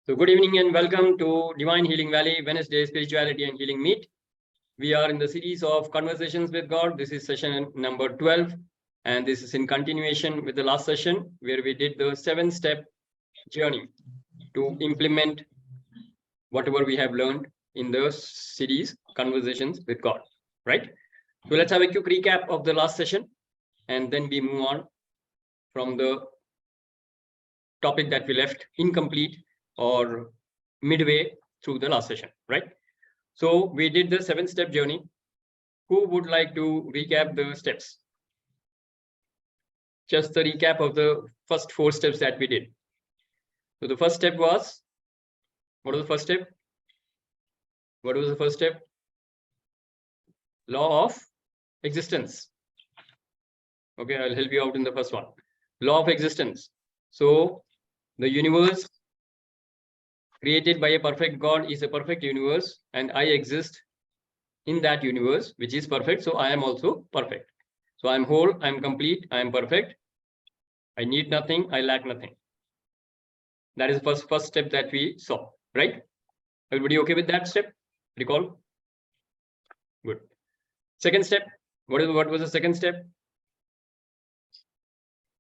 So good evening and welcome to Divine Healing Valley Wednesday Spirituality and Healing Meet. We are in the series of Conversations with God. This is session number 12, and this is in continuation with the last session where we did the 7-step journey to implement whatever we have learned in the series Conversations with God, right? So let's have a quick recap of the last session and then we move on from the topic that we left incomplete or midway through the last session, right? So we did the 7-step journey. Who would like to recap the steps? Just the recap of the first 4 steps that we did. So the first step was, what was the first step? What was the first step? Law of existence. Okay, I'll help you out in the first one. Law of existence. So the universe created by a perfect God is a perfect universe, and I exist in that universe, which is perfect. So I am also perfect. So I'm whole, I'm complete, I'm perfect. I need nothing, I lack nothing. That is the first step that we saw, right? Everybody okay with that step? Recall? Good. Second step. What was the second step?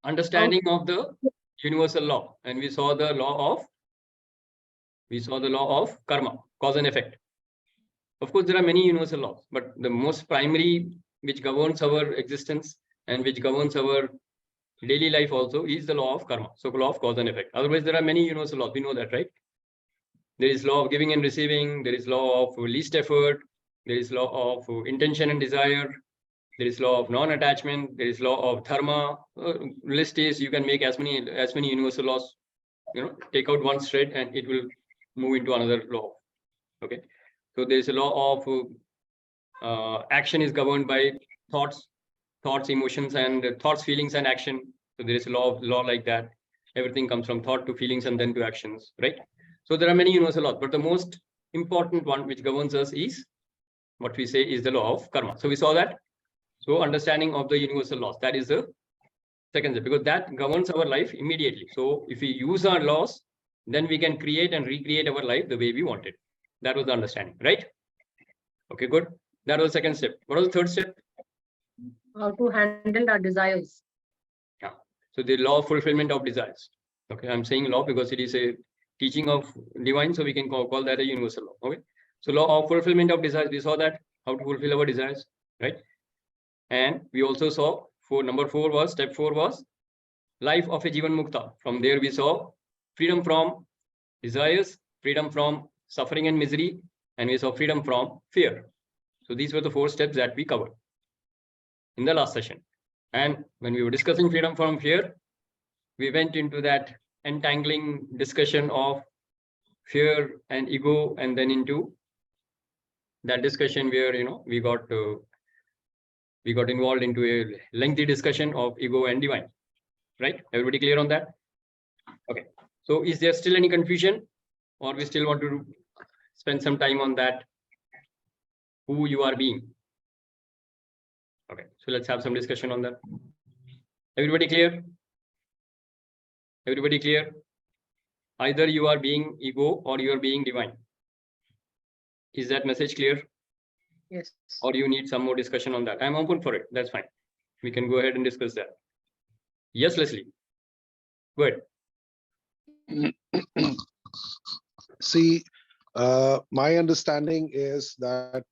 Understanding of the universal law. And we saw the law of karma, cause and effect. Of course, there are many universal laws, but the most primary which governs our existence and which governs our daily life also is the law of karma. So law of cause and effect. Otherwise, there are many universal laws. We know that, right? There is law of giving and receiving. There is law of least effort. There is law of intention and desire. There is law of non-attachment. There is law of dharma. List is, you can make as many universal laws. Take out one thread and it will move into another law. Okay. So there is a law of action is governed by thoughts, emotions, and thoughts, feelings, and action. So there is a law like that. Everything comes from thought to feelings and then to actions, right? So there are many universal laws, but the most important one which governs us is what we say is the law of karma. So we saw that. So understanding of the universal laws, that is the second step, because that governs our life immediately. So if we use our laws, then we can create and recreate our life the way we want it. That was the understanding, right? Okay, good. That was the second step. What was the third step? How to handle our desires. Yeah. So the law of fulfillment of desires. Okay, I'm saying law because it is a teaching of divine, so we can call that a universal law. Okay. So law of fulfillment of desires, we saw that, how to fulfill our desires, right? And we also saw step 4 was life of a Jivan Mukta. From there we saw freedom from desires, freedom from suffering and misery, and we saw freedom from fear. So these were the 4 steps that we covered in the last session. And when we were discussing freedom from fear, we went into that entangling discussion of fear and ego, and then into that discussion where we got involved into a lengthy discussion of ego and divine, right? Everybody clear on that? Okay. So is there still any confusion, or we still want to spend some time on that, who you are being? Okay, so let's have some discussion on that. Everybody clear? Everybody clear? Either you are being ego or you are being divine. Is that message clear? Yes. Or you need some more discussion on that? I'm open for it. That's fine. We can go ahead and discuss that. Yes, Leslie. Good. See, my understanding is that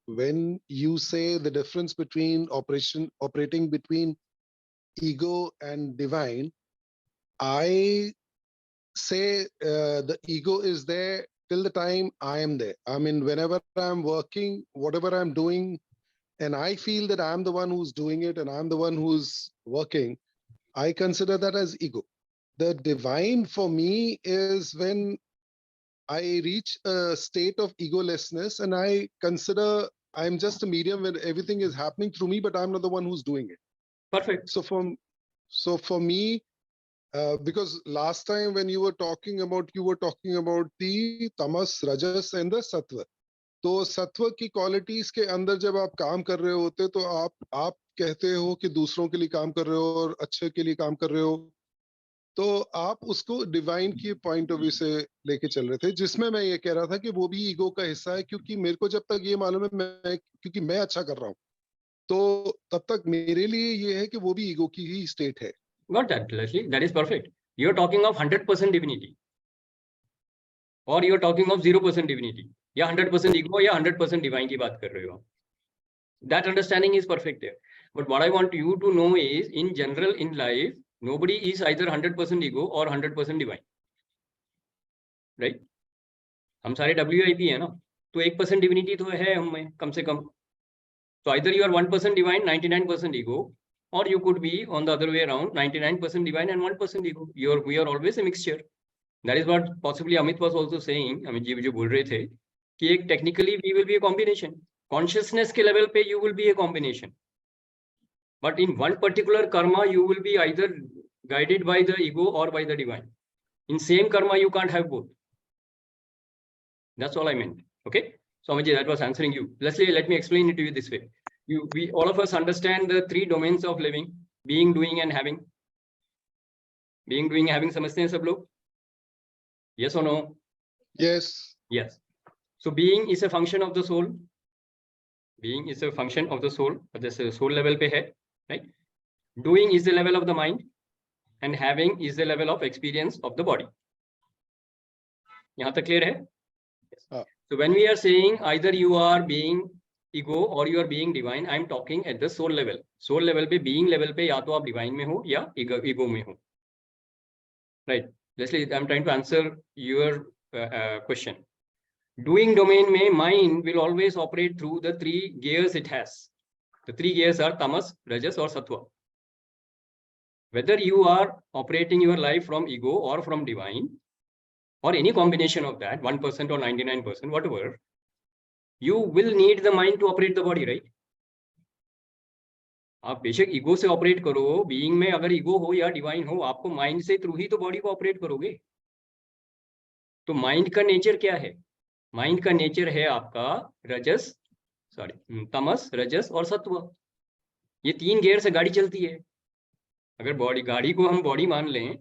when you say the difference between operating between ego and divine, I say the ego is there till the time I am there. I mean, whenever I'm working, whatever I'm doing, and I feel that I'm the one who's doing it and I'm the one who's working, I consider that as ego. The divine for me is when I reach a state of egolessness and I consider I'm just a medium where everything is happening through me, but I'm not the one who's doing it. Perfect. So for me, because last time when you were talking about the tamas, rajas and the sattva. तो सत्व की qualities के अंदर जब आप काम कर रहे होते तो आप कहते हो कि दूसरों के लिए काम कर रहे हो और अच्छे के लिए काम कर रहे हो, तो आप उसको डिवाइन की पॉइंट ऑफ व्यू से लेके चल रहे थे, जिसमें मैं ये कह रहा था कि वो भी ईगो का हिस्सा है, क्योंकि मेरे को जब तक ये मालूम है क्योंकि मैं अच्छा कर रहा हूँ, तो तब तक मेरे लिए ये है कि वो भी ईगो की ही स्टेट है। Got that, Leslie. That is perfect. You're talking of 100% divinity, or you're talking of 0% divinity. या 100% ego या 100% divine की बात कर रहे हो. That understanding is perfect there. But what I want you to know is, in general in life, nobody is either 100% ego or 100% divine. Right? हम सारे WIP है ना, तो 1% divinity तो है हम में कम से कम. So either you are 1% divine, 99% ego, or you could be on the other way around, 99% divine and 1% ego. We are always a mixture. That is what possibly Amit was also saying. Amit ji जो बोल रहे थे कि एक technically we will be a combination. Consciousness के level पे you will be a combination. But in one particular karma, you will be either guided by the ego or by the divine. In same karma, you can't have both. That's all I meant. Okay. So Amit ji, that was answering you. Leslie, let me explain it to you this way. We all of us understand the three domains of living: being, doing, and having. Being, doing, having. समझते हैं सब लोग? Yes or no? Yes. Yes. So being is a function of the soul. Being is a function of the soul. This soul level पे है, right? Doing is the level of the mind, and having is the level of experience of the body. यहाँ तक clear है? So when we are saying either you are being ego or you are being divine, I am talking at the soul level. Soul level पे, being level पे या तो आप divine में हो या ego में हो. Right? Leslie, I am trying to answer your question. Doing domain में mind will always operate through the three gears it has. The three gears are tamas, rajas or sattva. Whether you are operating your life from ego or from divine, or any combination of that, 1% or 99%, whatever, you will need the mind to operate the body, right? आप बेशक ego से operate करो, being में अगर ego हो या divine हो, आपको माइंड से थ्रू ही तो बॉडी को ऑपरेट करोगे. तो माइंड का नेचर क्या है? माइंड का नेचर है आपका तमस, रजस और सत्व. ये तीन गियर से गाड़ी चलती है. अगर गाड़ी को हम बॉडी मान लें,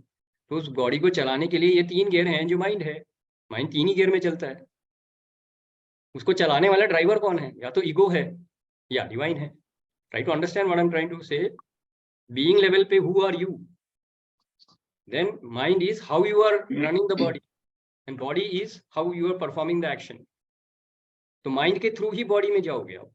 तो उस बॉडी को चलाने के लिए ये तीन गियर हैं जो माइंड है. माइंड तीन ही गियर में चलता है. उसको चलाने वाला ड्राइवर कौन है? या तो ईगो है या डिवाइन है. Try to understand what I'm trying to say. Being level पे who are you? Then mind is how you are running the body, and body is how you are performing the action. तो mind के through ही body में जाओगे आप,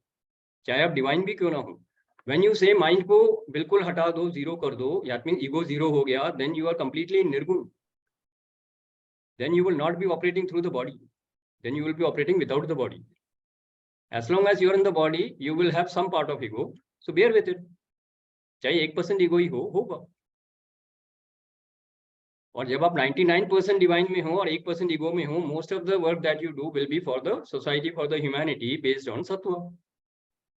चाहे आप divine भी क्यों ना हो. When you say mind को बिल्कुल हटा दो, जीरो कर दो, that means ego जीरो हो गया, then you are completely निर्गुण. Then you will not be operating through the body. Then you will be operating without the body. As long as you are in the body, you will have some part of ego. So bear with it. चाहे 1% ego ही होगा. और जब आप 99% divine में हो और 1% ego में हो, most of the work that you do will be for the society, for the humanity, based on sattva,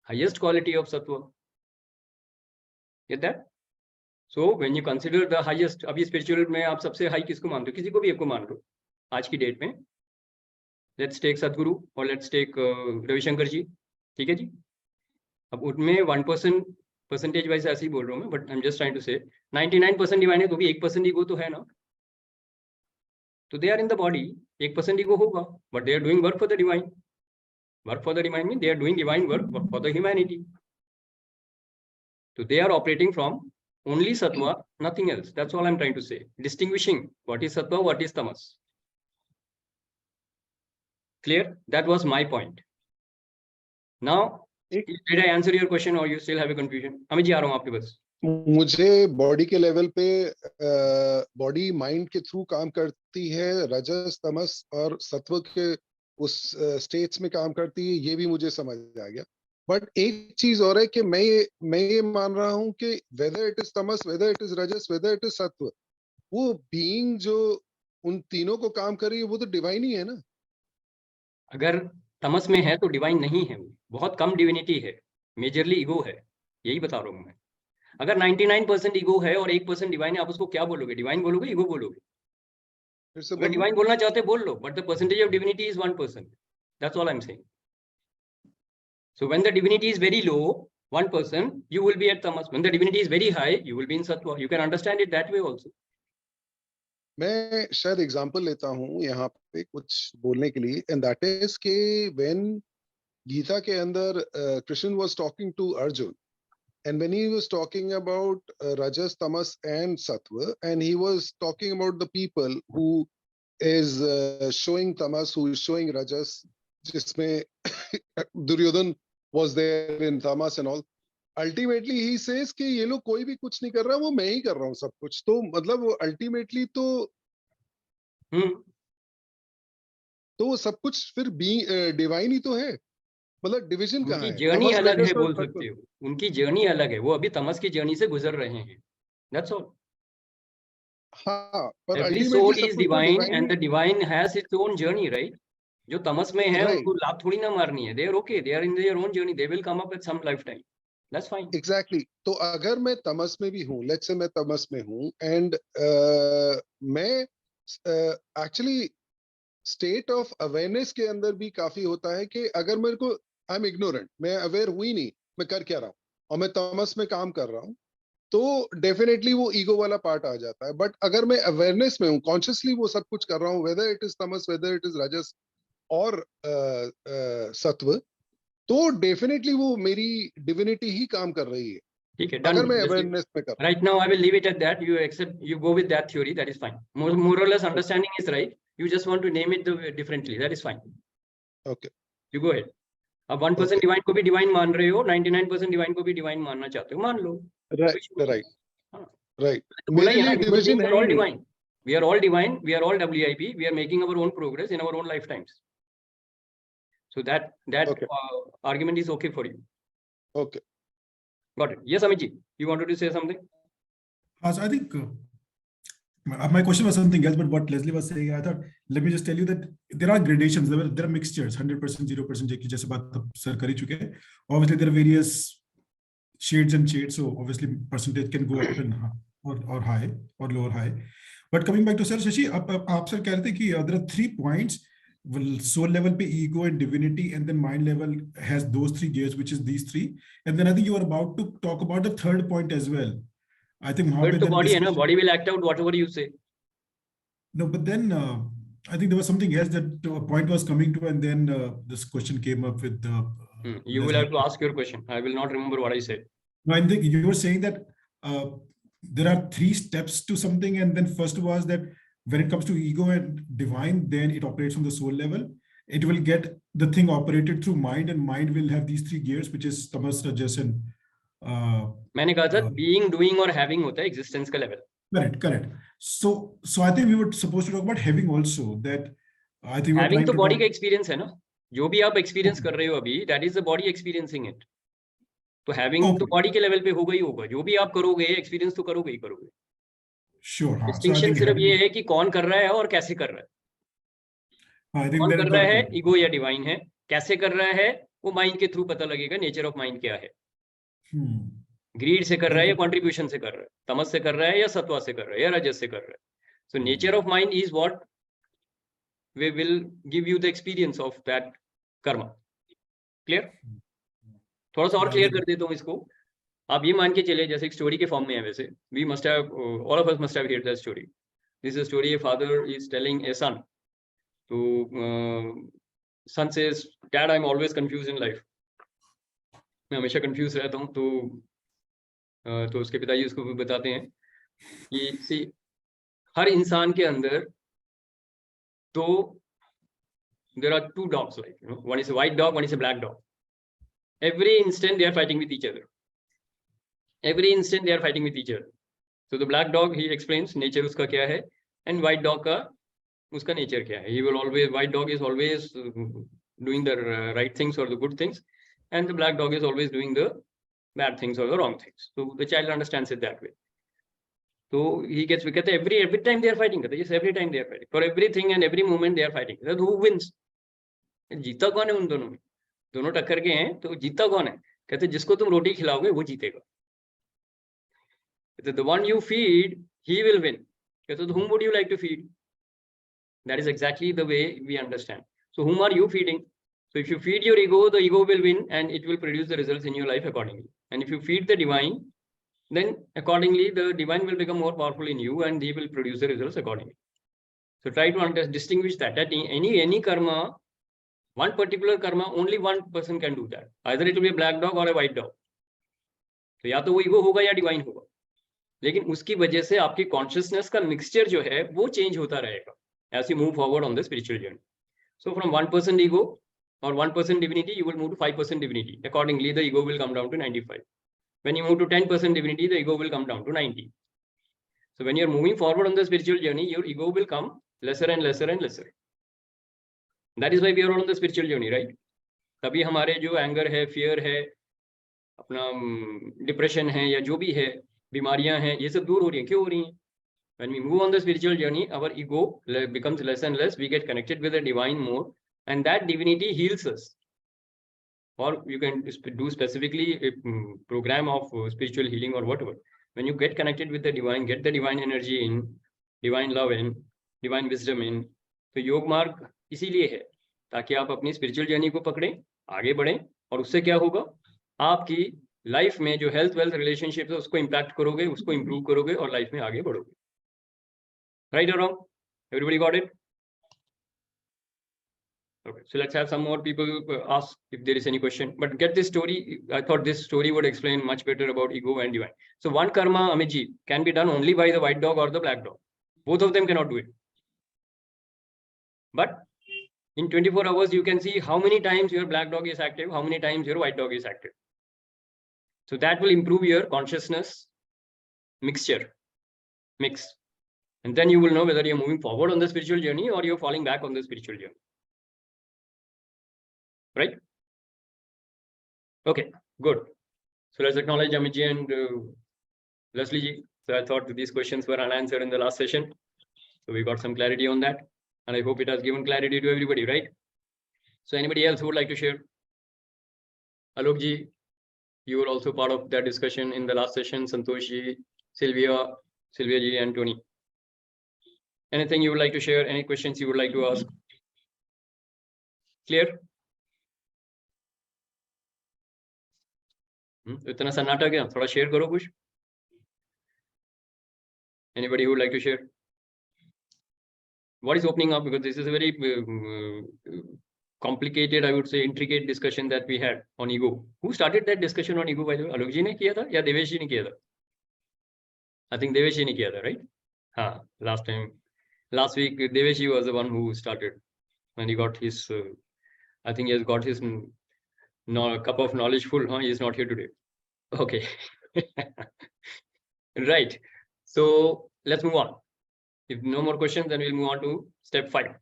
highest quality of sattva. Get that? So when you consider the highest, अभी spiritual में आप सबसे high किसको मानते हो? किसी को भी एक को मान लो आज की डेट में. Let's take सदगुरु और let's take रविशंकर जी. ठीक है जी. अब उनमें 1% परसेंटेज वाइज ऐसे ही बोल रहा हूँ मैं, but I am just trying to say 99% divine है, तो भी 1% ईगो तो है ना. तो they are in the body, 1% ego होगा, but they are doing work for the divine. Work for the divine mean they are doing divine work for the humanity. तो they are operating from only sattva, nothing else. That's all I am trying to say, distinguishing what is sattva, what is tamas. Clear? That was my point. Now, did I answer your question or you still have a confusion? Amit ji आ रहा हूँ आपके पास. मुझे body के level पे body mind के through काम करती है, रजस तमस और सत्व के उस स्टेट्स में काम करती है, ये भी मुझे समझ आ गया. बट एक चीज और है कि मैं ये मान रहा हूँ कि whether it is tamas, whether it is rajas, whether it is sattva, वो बीइंग जो उन तीनों को काम कर रही है वो तो डिवाइन ही है ना. अगर तमस में है तो डिवाइन नहीं है, बहुत कम डिविनिटी है, मेजरली ईगो है, यही बता रहा हूँ मैं. अगर 99% ईगो है और 1% डिवाइन है, आप उसको क्या बोलोगे? डिवाइन बोलोगे, ईगो बोलोगे? अगर डिवाइन बोलना चाहते बोल लो, but the percentage of divinity is 1%. That's all I am saying. So when the divinity is very low, 1%, you will be at tamas. When the divinity is very high, you will be in sattva. You can understand it that way also. मैं शायद example लेता हूँ यहाँ पे कुछ बोलने के लिए, एंड दैट इज के व्हेन गीता के अंदर Krishna was talking to Arjun, and when he was talking about rajas, tamas and sattva, and he was talking about the people who is showing tamas, who is showing rajas, jisme duryodhan was there in tamas and all. Ultimately he says कि ये लोग कोई भी कुछ नहीं कर रहा, वो मैं ही कर रहा हूँ सब कुछ. तो मतलब वो ultimately तो वो सब कुछ फिर डिवाइन ही तो है. मतलब डिवीजन कहाँ उनकी है? जर्नी तमस अलग है, रजस और बोल सत्व. सकते हो. उनकी जर्नी अलग है, वो अभी तमस की जर्नी से गुजर रहे हैं. That's all. हाँ, पर एवरी अल्टीमेटली सोल सब इज कुछ तो divine divine and the he. Divine has its own journey, right? जो तमस में है राइट, उनको लात थोड़ी ना मारनी है. They are okay, they are in their own journey, they will come up with some life time. That's fine. Exactly. तो अगर मैं तमस में भी हूँ, लेट्स से मैं तमस में हूँ, एंड मैं एक्चुअली स्टेट ऑफ अवेयरनेस के अंदर भी काफी होता है कि अगर मेरे को, आई एम इग्नोरेंट, मैं अवेयर हुई नहीं मैं कर क्या रहा हूँ, और मैं तमस में काम कर रहा हूँ, तो डेफिनेटली वो ईगो वाला पार्ट आ जाता है. बट अगर मैं अवेयरनेस में हूँ, कॉन्शियसली वो सब कुछ कर रहा हूँ, weather it is tamas, whether it is रजस और सत्व, तो डेफिनेटली वो मेरी डिविनिटी ही काम कर रही है, ठीक है, अगर डन. मैं अवेयरनेस में कर. Right now, I will leave it at that. You accept, you go with that theory. That is fine. More or less, understanding is right. You just want to name it differently. That is fine. Okay. You go ahead. अब 1% divine को भी divine मान रहे हो, 99% divine को भी divine मानना चाहते हो, मान लो. राइट राइट हाँ, राइट. बोला मेरे ही है ना, लिए human डिवीजन beings है are ही all नहीं. divine. We are all divine. We are all WIP. We are making our own progress in our own lifetimes. So that Okay. argument is okay for you. Okay. Got it. Yes, Amit ji, you wanted to say something? So I think my question was something else, but what Leslie was saying, I thought, let me just tell you that there are gradations, there are mixtures, 100%, 0%, जैसे बात sir कर ही चुके हैं. Obviously, there are various shades and shades, so obviously percentage can go up and or high or lower high. But coming back to sir, Shashi, आप sir कह रहे थे कि there are 3 points. Well, soul level पे ego and divinity, and then mind level has those 3 gears, which is these 3. And then I think you are about to talk about the 3rd point as well. I think Third to body है ना, body will act out whatever you say. No, but then I think there was something else that a point was coming to, and then this question came up with the. You will have to ask your question. I will not remember what I said. No, I think you were saying that there are 3 steps to something, and then first was that when it comes to ego and divine, then it operates on the soul level. It will get the thing operated through mind, and mind will have these 3 gears, which is tamas, rajas, and. मैंने कहा था being, doing और having होता है existence का level. Correct. So I think we were supposed to talk about having also. That I think we're having trying तो to body का experience है ना, जो भी आप experience कर रहे हो अभी, that is the body experiencing it. तो having तो body के level पे होगा ही होगा, जो भी आप करोगे experience तो करोगे ही करोगे. Sure. Distinction सिर्फ ये है कि कौन कर रहा है और कैसे कर रहा है. कौन कर रहा है ईगो या डिवाइन है, कैसे कर रहा है वो माइंड के थ्रू पता लगेगा. नेचर ऑफ माइंड क्या है, ग्रीड से कर रहा है या कंट्रीब्यूशन से कर रहा है, तमस से कर रहा है या सत्वा से कर रहा है या रजस से कर रहा है. So nature of mind is what we will give you the experience of that karma. Clear? थोड़ा सा और क्लियर कर देता हूँ इसको. आप ये मान के चले जैसे एक स्टोरी के फॉर्म में है. वैसे we must have, all of us must have heard that story. This is a story, a father is telling a son. तो son says, dad I am always confuse in life. मैं हमेशा confuse रहता हूँ. तो उसके पिताजी उसको भी बताते हैं कि हर इंसान के अंदर तो there are 2 dogs, like one is a white dog, one is a black dog. Every instant they are fighting with each other. So the black dog, he explains nature उसका क्या है, and white dog का उसका nature क्या है. He will always, white dog is always doing the right things or the good things, and the black dog is always doing the bad things or the wrong things. So the child understands it that way. So he gets, we get every time they are fighting. Yes, every time they are fighting. For everything and every moment they are fighting. Who wins? जीता कौन है उन दोनों में? दोनों टक्कर के हैं, तो जीता कौन है? कहते जिसको तुम रोटी खिलाओगे वो जीतेगा. The one you feed, he will win. कहते whom would you like to feed? That is exactly the way we understand. So whom are you feeding? So if you feed your ego, the ego will win and it will produce the results in your life accordingly. And if you feed the divine, then accordingly, the divine will become more powerful in you and he will produce the results accordingly. So try to distinguish that any karma, one particular karma, only one person can do that. Either it will be a black dog or a white dog. तो या तो वो ego होगा या divine होगा, लेकिन उसकी वजह से आपकी कॉन्शियसनेस का मिक्सचर जो है वो चेंज होता रहेगा as you move forward on the spiritual journey. So from 1% ego or 1% divinity, you will move to 5% divinity. Accordingly, the ego will come down to 95. When you move to 10% divinity, the ego will come down to 90. So when you're moving forward on the spiritual journey, your ego will come lesser and lesser and lesser. That is why we are all on the spiritual journey, right? तभी हमारे जो anger है, fear है, अपना depression है या जो भी है, बीमारियां हैं, ये सब दूर हो रही हैं. क्यों हो रही हैं? When we move on the spiritual journey, our ego becomes less and less. We get connected with the divine more, and that divinity heals us. Or you can do specifically a program of spiritual healing or whatever. When you get connected with the divine, get the divine energy in, divine love in, divine wisdom in. तो योग मार्ग इसीलिए है ताकि आप अपनी spiritual journey को पकड़ें, आगे बढ़ें, और उससे क्या होगा, आपकी लाइफ में जो हेल्थ वेल्थ रिलेशनशिप है उसको इम्पैक्ट करोगे, उसको इंप्रूव करोगे और लाइफ में आगे बढ़ोगे. Right or wrong? Everybody got it? Okay, so let's have some more people ask if there is any question. But get this story. I thought this story would explain much better about ego and divine. So one karma, Amitji, can be done only by the white dog or the black dog. Both of them cannot do it. But in 24 hours, you can see how many times your black dog is active, how many times your white dog is active. So that will improve your consciousness mix. And then you will know whether you're moving forward on the spiritual journey or you're falling back on the spiritual journey. Right? Okay, good. So let's acknowledge Amitji and Leslie ji. So I thought these questions were unanswered in the last session. So we got some clarity on that. And I hope it has given clarity to everybody, right? So anybody else who would like to share? Alok ji, you were also part of that discussion in the last session. Santosh ji, Sylvia ji, and Tony. Anything you would like to share? Any questions you would like to ask? Clear? इतना सन्नाटा क्या? थोड़ा share करो कुछ. Anybody who would like to share? What is opening up? Because this is a very complicated, I would say, intricate discussion that we had on ego. Who started that discussion on ego? By the way, Alok ji ने किया था या देवेश जी ने किया था? I think Devesh जी ने किया था, right? हाँ, last week, Devesh ji was the one who started, and he got his, I think he has got his cup of knowledge full. He is not here today. Okay. Right. So let's move on. If no more questions, then we'll move on to step 5.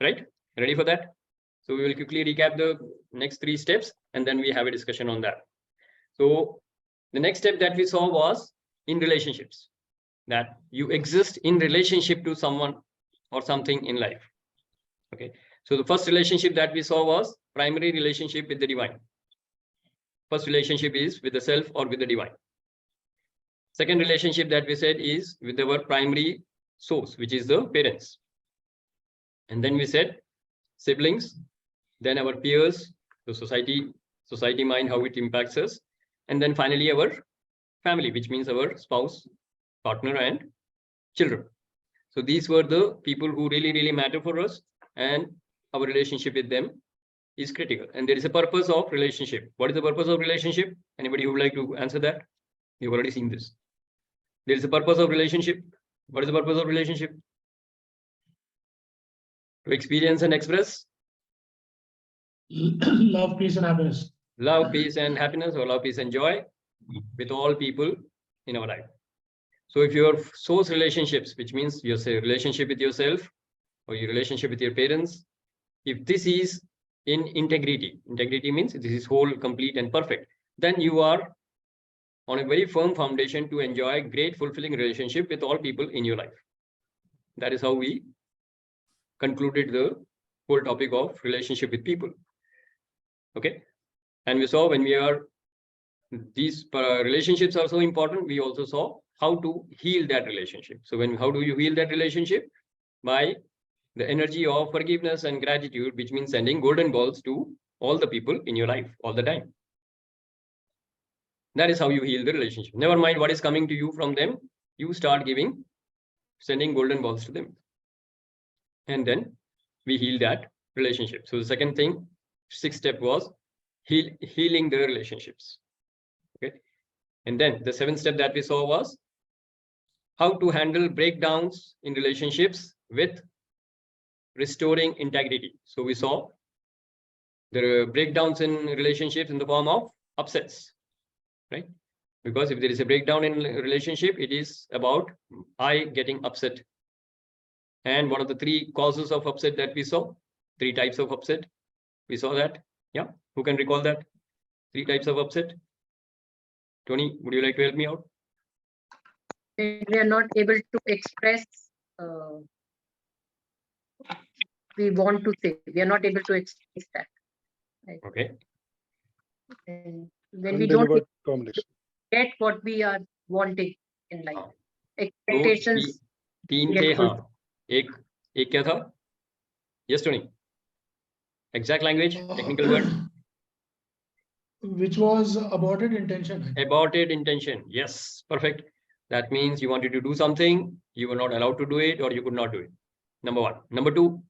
Right? Ready for that? So we will quickly recap the next 3 steps, and then we have a discussion on that. So the next step that we saw was in relationships, that you exist in relationship to someone or something in life. Okay. So the first relationship that we saw was primary relationship with the divine. First relationship is with the self or with the divine. Second relationship that we said is with our primary source, which is the parents. And then we said siblings, then our peers, the society mind, how it impacts us. And then finally our family, which means our spouse, partner, and children. So these were the people who really matter for us, and our relationship with them is critical. And there is a purpose of relationship. What is the purpose of relationship? Anybody who would like to answer that? You've already seen this. There is a purpose of relationship. What is the purpose of relationship? To experience and express love, peace, and happiness. Love, peace, and happiness, or love, peace, and joy with all people in our life. So if your source relationships, which means your relationship with yourself or your relationship with your parents, if this is in integrity means this is whole, complete, and perfect, then you are on a very firm foundation to enjoy great, fulfilling relationship with all people in your life. That is how we concluded the whole topic of relationship with people. Okay. And we saw when we are, these relationships are so important, we also saw how to heal that relationship. So how do you heal that relationship? By the energy of forgiveness and gratitude, which means sending golden balls to all the people in your life all the time. That is how you heal the relationship. Never mind what is coming to you from them. You start sending golden balls to them. And then we heal that relationship. So the second thing, sixth step was healing the relationships. Okay. And then the seventh step that we saw was how to handle breakdowns in relationships with restoring integrity. So we saw the breakdowns in relationships in the form of upsets, right? Because if there is a breakdown in a relationship, it is about I getting upset. And what are the three causes of upset that we saw? Three types of upset. We saw that. Yeah. Who can recall that? Three types of upset. Tony, would you like to help me out? We are not able to express, we want to say, we are not able to express that. Right? Okay. And when we don't Undelivered communication. get what we are wanting in life, हाँ. expectations. तीन get थे हाँ. fulfilled. एक क्या था? Yes, Tony. Exact language, technical word. Which was aborted intention. Aborted intention. Yes, perfect. That means you wanted to do something, you were not allowed to do it, or you could not do it. Number one. Number two,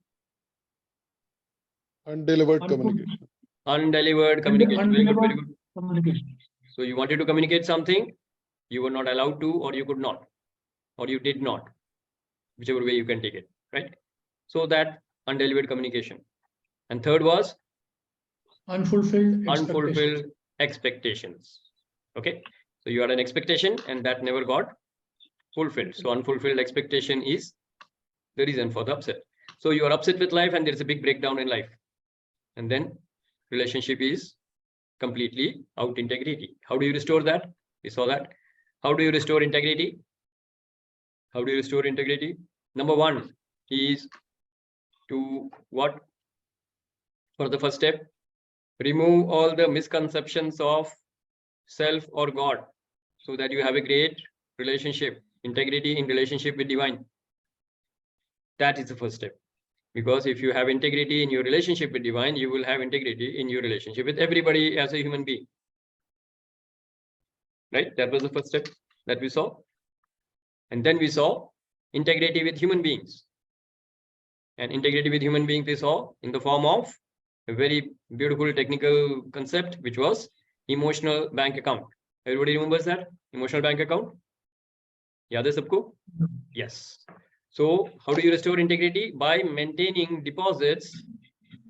Undelivered communication. undelivered communication. Very good, very good. Communication. So you wanted to communicate something, you were not allowed to, or you could not, or you did not, whichever way you can take it, right? So that undelivered communication. And third was unfulfilled expectations. Okay, so you had an expectation and that never got fulfilled. So unfulfilled expectation is the reason for the upset. So you are upset with life and there's a big breakdown in life, and then relationship is completely out integrity. How do you restore that? We saw that. How do you restore integrity? How do you restore integrity? Number one is to what? For the first step, remove all the misconceptions of self or God, so that you have a great relationship, integrity in relationship with divine. That is the first step. Because if you have integrity in your relationship with divine, you will have integrity in your relationship with everybody as a human being. Right? That was the first step that we saw. And then we saw integrity with human beings. And integrity with human beings we saw in the form of a very beautiful technical concept, which was emotional bank account. Everybody remembers that? Emotional bank account? Yaad hai sabko? Yes. So how do you restore integrity? By maintaining deposits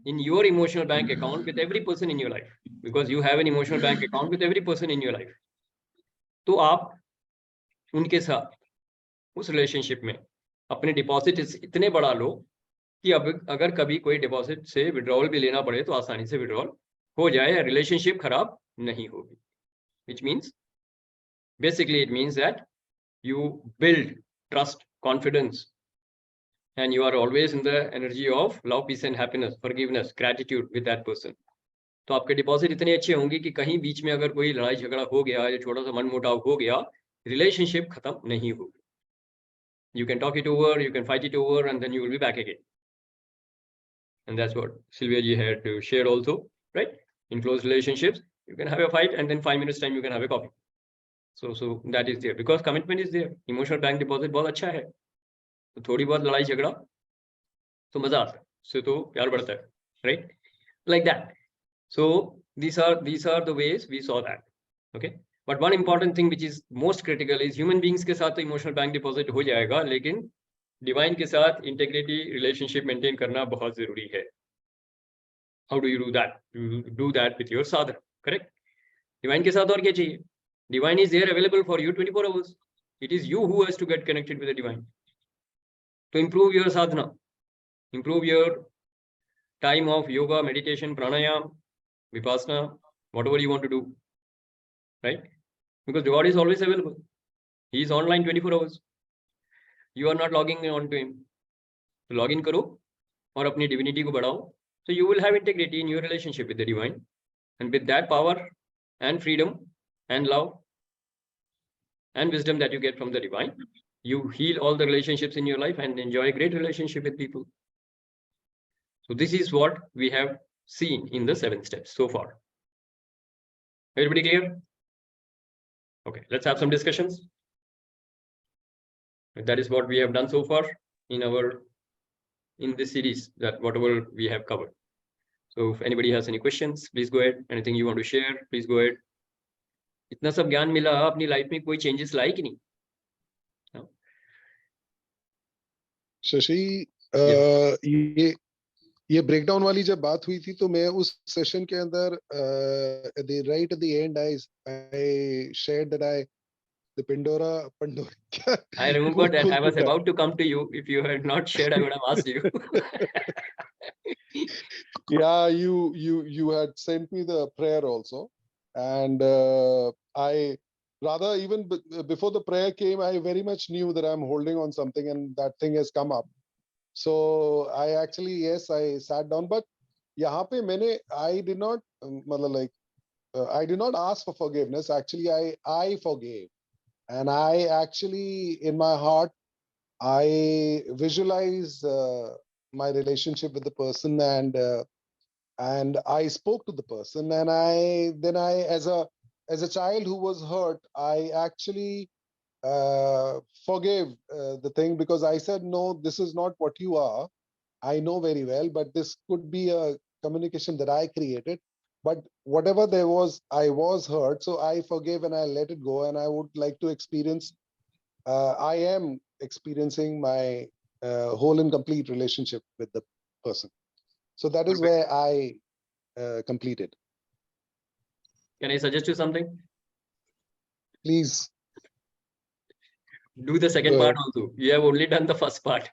in your emotional bank account with every person in your life. Because you have an emotional bank account with every person in your life. तो आप उनके साथ उस relationship में अपने deposit इतने बढ़ा लो कि अब अगर कभी कोई डिपॉजिट से विड्रॉल भी लेना पड़े तो आसानी से विड्रॉल हो जाए, रिलेशनशिप खराब नहीं होगी. Which means basically it means that you build trust, confidence, and you are always in the energy of love, peace and happiness, forgiveness, gratitude with that person. तो आपके डिपॉजिट इतने अच्छे होंगे कि कहीं बीच में अगर कोई लड़ाई झगड़ा हो गया या छोटा सा मनमुटाव हो गया, रिलेशनशिप खत्म नहीं होगी. You can talk it over, you can fight it over, and then you will be back again. And that's what Sylvia ji had to share also, right? In close relationships, you can have a fight and then 5 minutes time you can have a coffee. So that is there because commitment is there. Emotional bank deposit बहुत अच्छा है. तो थोड़ी बहुत लड़ाई झगड़ा तो मजा आता है, उससे तो प्यार बढ़ता है, right? Like that. So these are the ways we saw that. Okay. But one important thing which is most critical is human beings के साथ तो emotional bank deposit हो जाएगा, लेकिन divine के साथ integrity relationship maintain करना बहुत जरूरी है. How do you do that? You do that with your sadhana, correct? Divine के साथ और क्या चाहिए? Divine is there available for you 24 hours. It is you who has to get connected with the divine. To improve your sadhana, improve your time of yoga, meditation, pranayam, vipassana, whatever you want to do, right? Because God is always available. He is online 24 hours. You are not logging on to him. So log in karo और अपनी divinity को बढ़ाओ. So you will have integrity in your relationship with the divine, and with that power and freedom and love and wisdom that you get from the divine, you heal all the relationships in your life and enjoy a great relationship with people. So this is what we have seen in the 7 steps so far. Everybody clear? Okay, let's have some discussions. That is what we have done so far in this series, that whatever we have covered. So if anybody has any questions, please go ahead. Anything you want to share, please go ahead. इतना सब ज्ञान मिला, अपनी life में कोई changes लाए कि नहीं? शशि, ये ब्रेकडाउन वाली जब बात हुई थी तो मैं उस सेशन के अंदर right at the end I shared that the Pandora I remember that I was about to come to you. If you had not shared, I would have asked you. Yeah, you had sent me the prayer also, and I rather even before the prayer came, I very much knew that I'm holding on something, and that thing has come up. So I actually, yes, I sat down, but यहाँ पे I did not I did not ask for forgiveness. Actually, I forgave, and I actually in my heart I visualize my relationship with the person, and I spoke to the person, and then I as a child who was hurt, I actually forgave the thing, because I said, no, this is not what you are. I know very well, but this could be a communication that I created. But whatever there was, I was hurt, so I forgave and I let it go. And I would like to experience, I am experiencing my whole and complete relationship with the person. So that is where I completed. Can I suggest you something? Please. Do the second part also. You have only done the first part.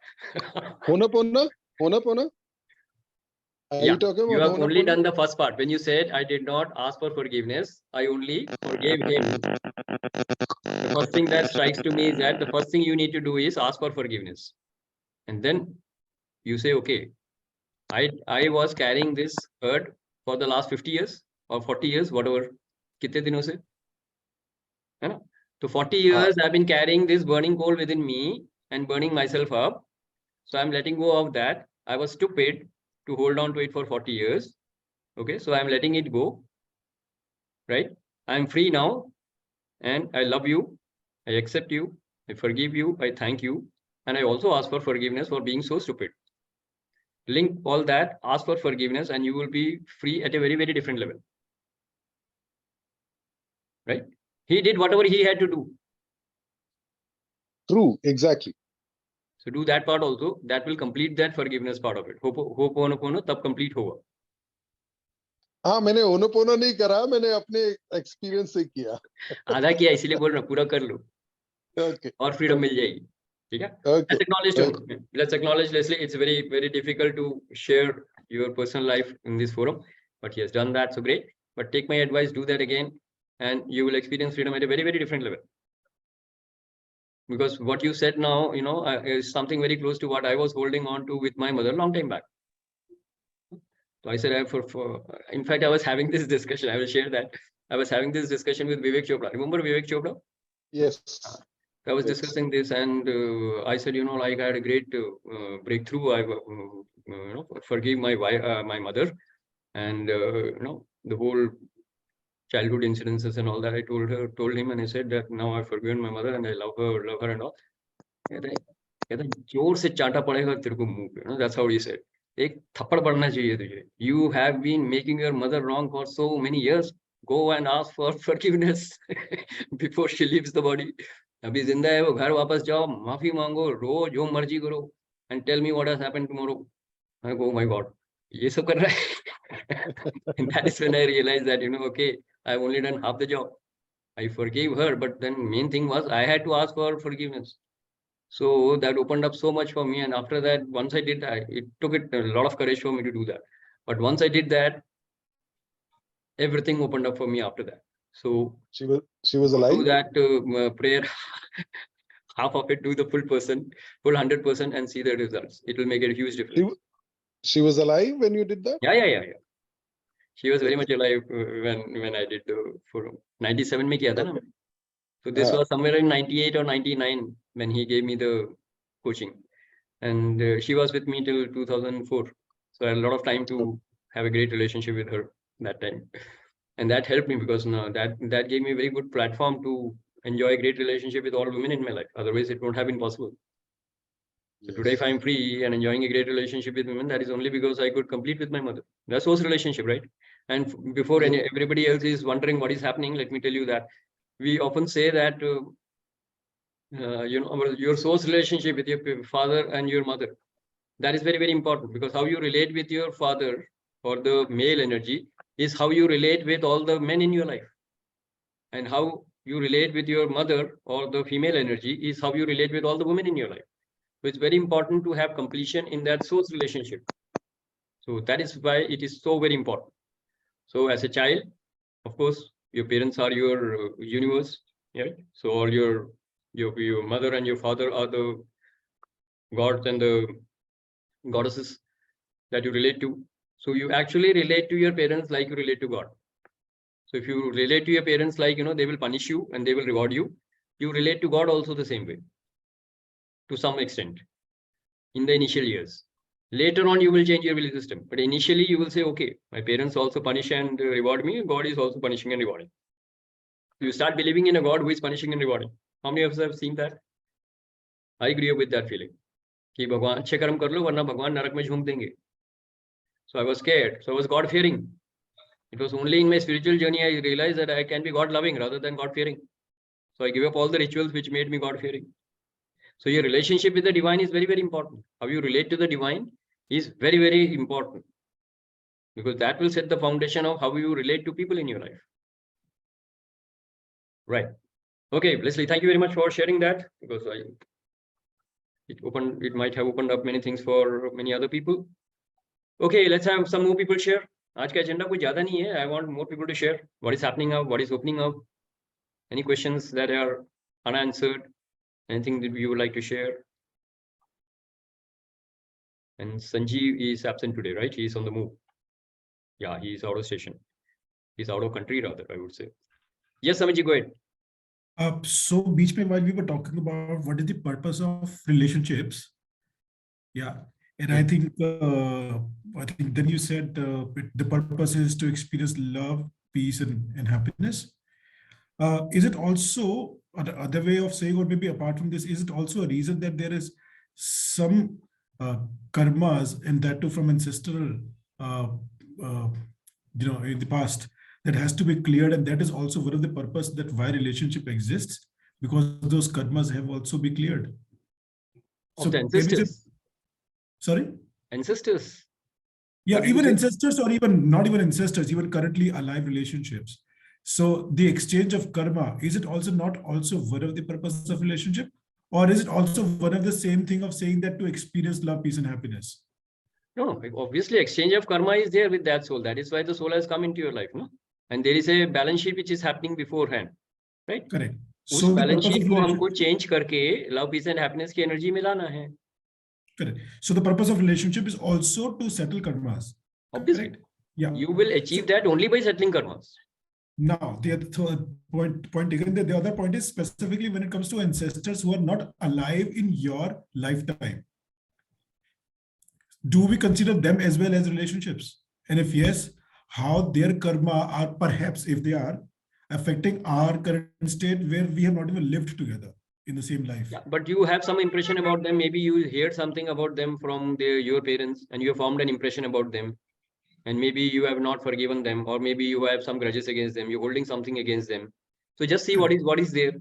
Honapona? Are Yeah, you talking about you have only Honapona? done the first part. When you said, I did not ask for forgiveness, I only forgave him. The first thing that strikes to me is that the first thing you need to do is ask for forgiveness. And then you say, okay, I was carrying this hurt for the last 50 years or 40 years, whatever. कितने दिनों से? है ना? So 40 years I've been carrying this burning coal within me and burning myself up. So I'm letting go of that. I was stupid to hold on to it for 40 years. Okay, so I'm letting it go. Right? I'm free now, and I love you. I accept you. I forgive you. I thank you. And I also ask for forgiveness for being so stupid. Link all that, ask for forgiveness, and you will be free at a very, very different level. Right? He did whatever he had to do. True, exactly. So do that part also. That will complete that forgiveness part of it. Ho'oponopono tab complete hoga. हाँ, मैंने Ho'oponopono नहीं करा, मैंने अपने experience से किया. आधा किया इसलिए बोल रहा हूँ, पूरा कर लो. Okay. और फ्रीडम मिल जाएगी. ठीक है? Let's acknowledge. Let's acknowledge Leslie. It's very, very difficult to share your personal life in this forum, but he has done that, so great. But take my advice, do that again, and you will experience freedom at a very, very different level. Because what you said now, is something very close to what I was holding on to with my mother long time back. So I said, in fact, I was having this discussion. I will share that. I was having this discussion with Vivek Chopra. Remember Vivek Chopra? Yes. I was discussing this, and I said, I had a great breakthrough. I forgive my wife, my mother, and the whole childhood incidences and all that. I told him, and I said that now I've forgiven my mother and I love her and all. जोर से चाटा पड़ेगा तेरे को मुंह पे. That's how he said. एक थप्पड़ पड़ना चाहिए तुझे. You have been making your mother wrong for so many years. Go and ask for forgiveness before she leaves the body. अभी जिंदा है वो, घर वापस जाओ, माफी मांगो, रो, जो मर्जी करो, and tell me what has happened tomorrow. I go, oh my God, ये सब कर रहा है. And that is when I realized that, okay, I've only done half the job. I forgave her, but then main thing was I had to ask for forgiveness. So that opened up so much for me. And after that, once I did that, it took a lot of courage for me to do that. But once I did that, everything opened up for me after that. So she was alive. Do that prayer, half of it, do the full 100%, and see the results. It will make a huge difference. She was alive when you did that? Yeah. She was very much alive when I did the forum. 97 में किया था ना. So this was somewhere in 98 or 99 when he gave me the coaching, and she was with me till 2004. So I had a lot of time to have a great relationship with her that time. And that helped me because that gave me a very good platform to enjoy a great relationship with all women in my life. Otherwise, it won't have been possible. So today, if I'm free and enjoying a great relationship with women, that is only because I could complete with my mother. That's source relationship, right? And before everybody else is wondering what is happening, let me tell you that we often say that your source relationship with your father and your mother, that is very, very important, because how you relate with your father or the male energy is how you relate with all the men in your life, and how you relate with your mother or the female energy is how you relate with all the women in your life. So it's very important to have completion in that source relationship. So that is why it is so very important. So as a child, of course, your parents are your universe, right? So all your mother and your father are the gods and the goddesses that you relate to. So you actually relate to your parents like you relate to God. So if you relate to your parents like, they will punish you and they will reward you, you relate to God also the same way, to some extent, in the initial years. Later on, you will change your belief system. But initially, you will say, okay, my parents also punish and reward me. God is also punishing and rewarding. You start believing in a God who is punishing and rewarding. How many of us have seen that? I grew up with that feeling. कि भगवान अच्छे कर्म कर लो वरना भगवान नरक में झोंक देंगे. So I was scared. So I was God fearing. It was only in my spiritual journey I realized that I can be God loving rather than God fearing. So I gave up all the rituals which made me God fearing. So your relationship with the divine is very, very important. How you relate to the divine is very, very important, because that will set the foundation of how you relate to people in your life. Right. Okay, Leslie, thank you very much for sharing that, because it might have opened up many things for many other people. Okay, let's have some more people share. आज का agenda कुछ ज़्यादा नहीं है. I want more people to share what is happening up, what is opening up. Any questions that are unanswered? Anything that you would like to share? And Sanjeev is absent today, right? He is on the move. Yeah, he is out of station. He's out of country rather, I would say. Yes, Samitji, go ahead. So, beach mein, while we were talking about what is the purpose of relationships, yeah, and I think then you said the purpose is to experience love, peace, and happiness. Is it also the other way of saying, or maybe apart from this, is it also a reason that there is some karmas, and that too from ancestral, in the past, that has to be cleared, and that is also one of the purpose that why relationship exists, because those karmas have also be cleared. Of the ancestors. Sorry? Ancestors. Yeah, even ancestors, or even not even ancestors, even currently alive relationships. So the exchange of karma, is it also not also one of the purposes of relationship? Or is it also one of the same thing of saying that to experience love, peace, and happiness? No, obviously exchange of karma is there with that soul. That is why the soul has come into your life, no? And there is a balance sheet which is happening beforehand, right? Correct. उस So balance sheet को हमको change करके love, peace and happiness की energy में लाना है. Correct. So the purpose of relationship is also to settle karmas. Obviously. Correct? Yeah. You will achieve that only by settling karmas. Now, the other point again, the other point is specifically when it comes to ancestors who are not alive in your lifetime. Do we consider them as well as relationships? And if yes, how their karma are perhaps, if they are, affecting our current state where we have not even lived together in the same life. Yeah, but you have some impression about them. Maybe you heard something about them from your parents and you have formed an impression about them. And maybe you have not forgiven them, or maybe you have some grudges against them. You're holding something against them. So just see what is there.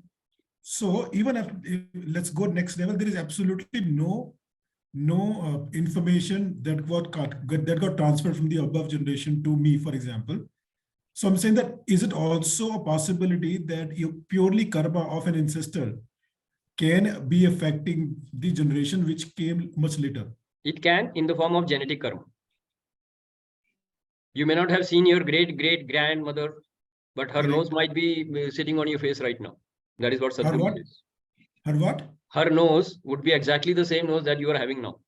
So even if let's go next level, there is absolutely no information that got transferred from the above generation to me, for example. So I'm saying that, is it also a possibility that purely karma of an ancestor can be affecting the generation which came much later? It can, in the form of genetic karma. You may not have seen your great-great-grandmother, but her nose might be sitting on your face right now. That is what Sadhguru is. Her what? Her nose would be exactly the same nose that you are having now.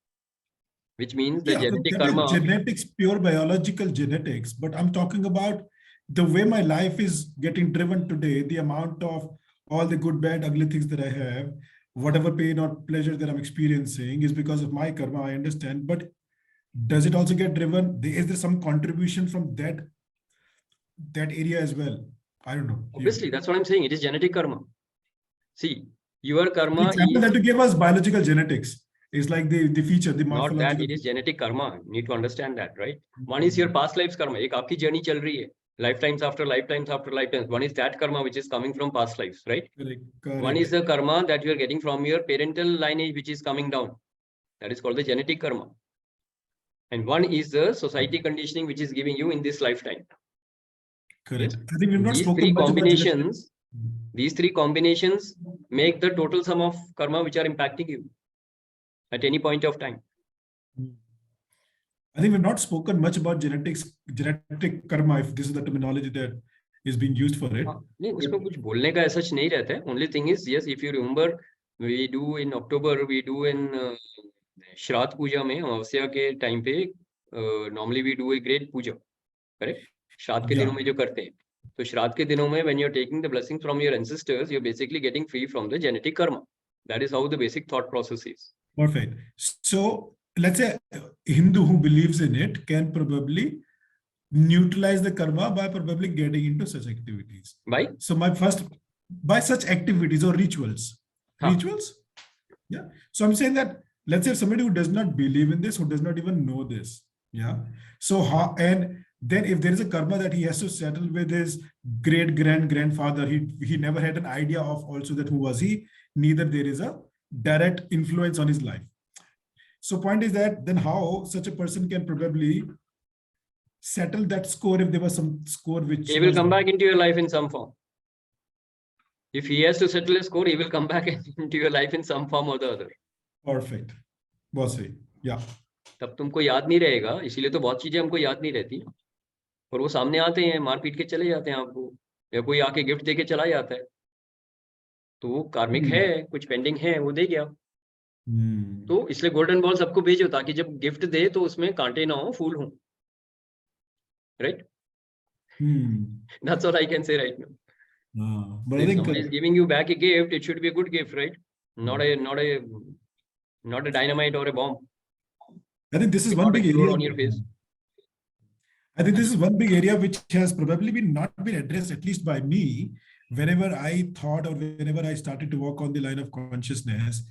Which means the genetic karma. Genetics, pure biological genetics. But I'm talking about the way my life is getting driven today, the amount of all the good, bad, ugly things that I have, whatever pain or pleasure that I'm experiencing is because of my karma, I understand. But does it also get driven? Is there some contribution from that that area as well? I don't know. Obviously, that's what I'm saying. It is genetic karma. See, your karma The example is that you gave us biological genetics is like the feature, the not that, morphological. it is genetic karma. You need to understand that, right? One is your past lives karma. एक आपकी journey चल रही है. Lifetimes after lifetimes after lifetimes. One is that karma which is coming from past lives, right? Correct, One is correct. the karma that you are getting from your parental lineage which is coming down. That is called the genetic karma. And one is the society conditioning which is giving you in this lifetime. Correct. Yes. I think we've not These spoken three much about genetics. combinations, these three combinations make the total sum of karma which are impacting you at any point of time. I think we've not spoken much about genetics, genetic karma, if this is the terminology that is being used for it. नहीं, उसमें कुछ बोलने का ऐसा नहीं रहता है. Only thing is, yes, if you remember, we do in October, we do in श्राद्ध पूजा में अमावस्या के टाइम पे normally we do a great Puja, correct? श्राद्ध के दिनों में जो करते हैं, तो श्राद्ध के दिनों में when you're taking the blessings from your ancestors, you're basically getting free from the genetic karma. That is how the basic thought process is. Perfect. So let's say a Hindu who believes in it can probably neutralize the karma by probably getting into such activities. By? So by such activities or rituals. Huh. Rituals? Yeah. So I'm saying that, let's say somebody who does not believe in this, who does not even know this. Yeah. So how, and then if there is a karma that he has to settle with his grandfather, he never had an idea of also that who was he, neither there is a direct influence on his life. So point is that then how such a person can probably settle that score if there was some score which He will come back into your life in some form. If he has to settle a score, he will come back into your life in some form or the other. Perfect. बहुत सही. Yeah. तब तुमको याद नहीं रहेगा, इसीलिए तो बहुत चीजें हमको याद नहीं रहती, और वो सामने आते हैं, मार पीट के चले जाते हैं आपको, या कोई आके गिफ्ट देके चला जाता है, तो वो कार्मिक है, कुछ पेंडिंग है, वो दे गया. तो इसलिए गोल्डन बॉल सबको भेजो ताकि जब गिफ्ट दे तो उसमें कांटे ना हो, फूल हो. Right? That's all I can say right now. But I if think somebody is giving you back a gift, it should be a good gift, right? Not a dynamite or a bomb. I think this is one big area on your face. I think this is one big area which has probably not been addressed, at least by me, whenever I thought or whenever I started to walk on the line of consciousness,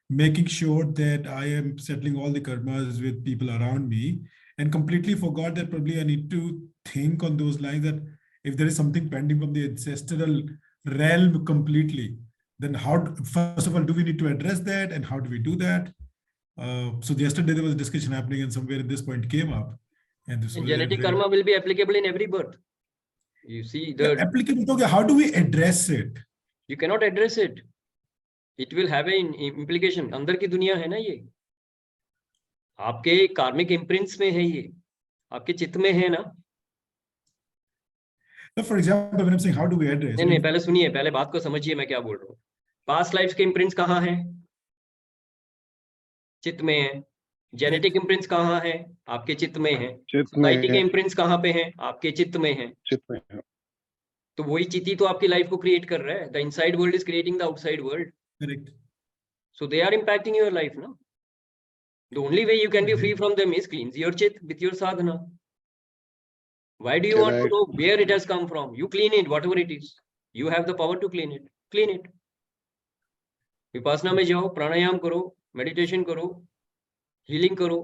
making sure that I am settling all the karmas with people around me, and completely forgot that probably I need to think on those lines that if there is something pending from the ancestral realm completely, then first of all, do we need to address that, and how do we do that? So yesterday there was a discussion happening, and somewhere at this point came up. And this genetic karma will be applicable in every birth. You see applicable. How do we address it? You cannot address it. It will have an implication. अंदर की दुनिया है ना ये. आपके कार्मिक imprints में है ये. आपके चित्त में है ना. So for example, when I'm saying how do we address? नहीं, पहले सुनिए, पहले बात को समझिए मैं क्या बोल रहा हूँ. Past lives के imprints कहाँ हैं? चित्त में है. जेनेटिक इम्प्रिंट्स कहाँ है? आपके चित्त में है. सोसाइटी के इम्प्रिंट्स कहाँ पे हैं? आपके चित्त में है. तो वही चित्त ही तो आपकी लाइफ को क्रिएट कर रहा है. The inside world is creating the outside world. Correct. So they are impacting your life, no? The only way you can be free from them is cleanse your chitt with your sadhana. Why do you want to know where it has come from? You clean it, whatever it is. You have the power to clean it. Clean it. Vipassana में जाओ, प्राणायाम करो, meditation करो, healing करो,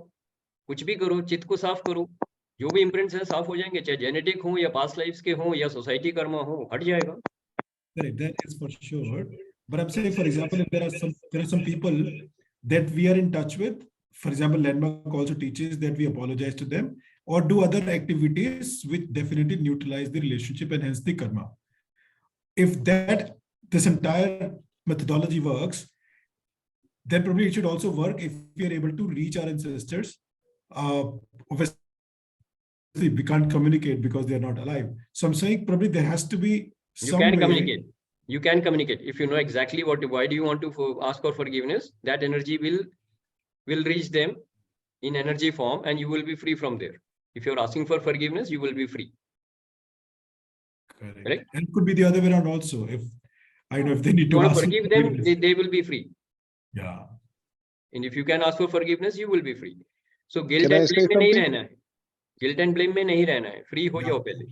कुछ भी करो, चित्त को साफ करो. जो भी इम्प्रिंट्स हैं साफ हो जाएंगे, चाहे जेनेटिक हो या पास्ट लाइफ्स के हो या सोसाइटी कर्मा हो, हट जाएगा. Correct, that is for sure. But I'm saying, for example, if there are some people that we are in touch with, for example, Landmark also teaches that we apologize to them or do other activities which definitely neutralize the relationship and hence the karma. If this entire methodology works, then probably it should also work if we are able to reach our ancestors. Obviously, we can't communicate because they are not alive. So I'm saying probably there has to be some way. Communicate. You can communicate. If you know exactly why do you want to ask for forgiveness, that energy will reach them in energy form and you will be free from there. If you're asking for forgiveness, you will be free. Correct. And it could be the other way around also. If I know if they need to ask forgive them, they will be free. Guilt and blame में नहीं रहना है, free हो जाओ पहले,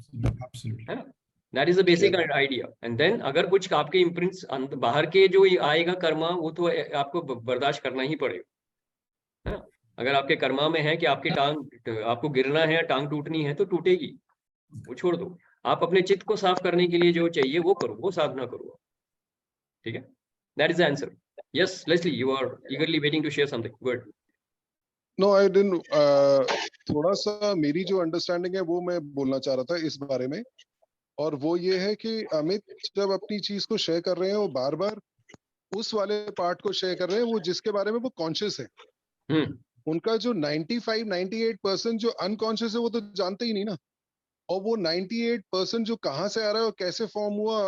Absolutely. है ना? That is the basic idea. And then अगर कुछ आपके इम्प्रिंट्स बाहर के जो आएगा कर्मा, वो तो आपको बर्दाश्त करना ही पड़ेगा, है ना? अगर आपके कर्मा में है कि आपकी टांग, आपको गिरना है, टांग टूटनी है, तो टूटेगी, वो छोड़ दो. आप अपने चित्त को साफ करने के लिए जो चाहिए वो करो, वो साधना करो. ठीक है, that is the answer. Yes Leslie, you are eagerly waiting to share something. Good. No I didn't. थोड़ा सा मेरी जो अंडरस्टैंडिंग है वो मैं बोलना चाह रहा था इस बारे में, और वो ये है कि अमित जब अपनी चीज को शेयर कर रहे हैं वो बार बार उस वाले पार्ट को शेयर कर रहे हैं वो जिसके बारे में वो कॉन्शियस है. उनका जो 95-98% जो अनकॉन्शियस है वो तो जानते ही नहीं ना, और वो 98% जो कहाँ से आ रहा है और कैसे फॉर्म हुआ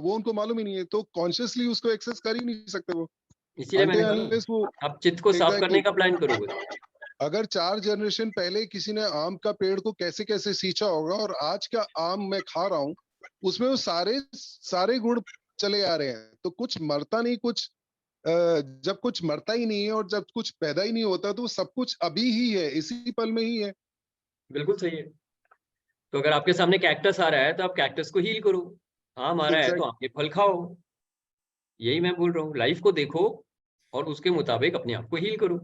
वो उनको मालूम ही नहीं है, तो कॉन्शियसली उसको एक्सेस कर ही नहीं सकते वो. इसीलिए मैंने Until कहा unless वो आप चित्त को साफ करने Exactly. का प्लान करो बस. अगर 4 जनरेशन पहले किसी ने आम का पेड़ को कैसे कैसे सींचा होगा और आज का आम मैं खा रहा हूँ, उसमें वो सारे गुण चले आ रहे हैं, तो कुछ मरता नहीं, कुछ जब कुछ मरता ही नहीं है और जब कुछ पैदा ही नहीं होता, तो सब कुछ अभी ही है, इसी पल में ही है. बिल्कुल सही है. तो अगर आपके सामने कैक्टस आ रहा है तो आप कैक्टस को हील करो, आम आ रहा है तो आम के फल खाओ. यही मैं बोल रहा हूँ, लाइफ को देखो और उसके मुताबिक अपने आप को हील करो.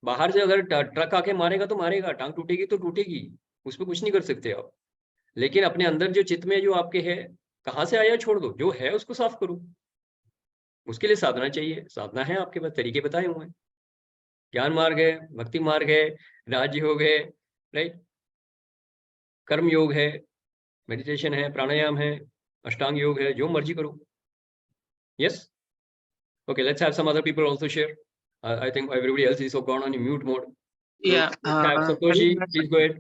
बाहर से अगर ट्रक आके मारेगा तो मारेगा, टांग टूटेगी तो टूटेगी, उसमें कुछ नहीं कर सकते आप. लेकिन अपने अंदर जो चित्त में जो आपके है, कहाँ से आया छोड़ दो, जो है उसको साफ करो. उसके लिए साधना चाहिए, साधना है आपके पास, तरीके बताए हुए हैं. ज्ञान मार्ग है, भक्ति मार्ग है, राजयोग है, राइट, कर्म योग है, मेडिटेशन है, प्राणायाम है, अष्टांग योग है, जो मर्जी करो. Yes, okay, let's have some other people also share. I think everybody else is gone on mute mode. So, Yeah, Satoshi, please go ahead.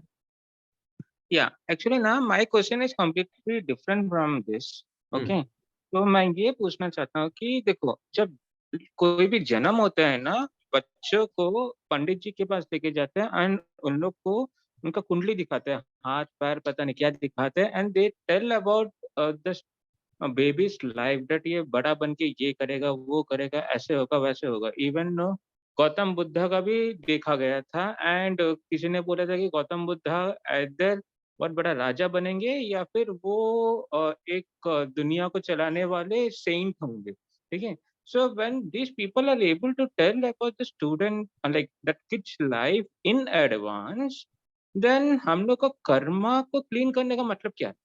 Yeah, actually now my question is completely different from this. Okay, तो मैं ये पूछना चाहता हूँ कि देखो, जब कोई भी जन्म होता है ना, बच्चों को पंडित जी के पास लेके जाते हैं एंड उन लोग को उनका कुंडली दिखाते हैं, हाथ पैर पता नहीं क्या दिखाते हैं, and they tell about the baby's life, that ये बड़ा बन के ये करेगा वो करेगा, ऐसे होगा वैसे होगा. इवन गौतम बुद्ध का भी देखा गया था, एंड किसी ने बोला था कि गौतम बुद्ध इधर बहुत बड़ा राजा बनेंगे या फिर वो एक दुनिया को चलाने वाले सेंट होंगे. ठीक है, so when these people are able to tell about the student like that kid's life in advance, then हम लोग को कर्मा को क्लीन करने का मतलब क्या है?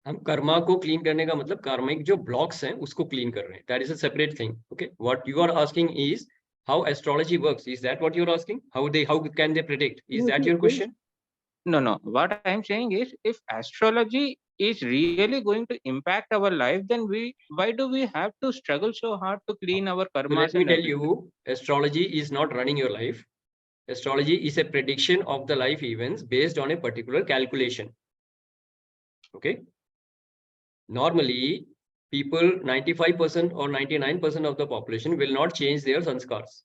हम कर्मा को क्लीन करने का मतलब कार्मिक जो ब्लॉक्स हैं उसको क्लीन कर रहे हैं. That is a separate thing. Okay, what you are asking is how astrology works. Is that what you are asking? How can they predict? Is that your question? No, what I am saying is, if astrology is really going to impact our life, then why do we have to struggle so hard to clean our So karmas? let me tell you, astrology is not running your life. Astrology is a prediction of the life events based on a particular calculation. Okay, normally people, 95% or 99% of the population will not change their sanskars.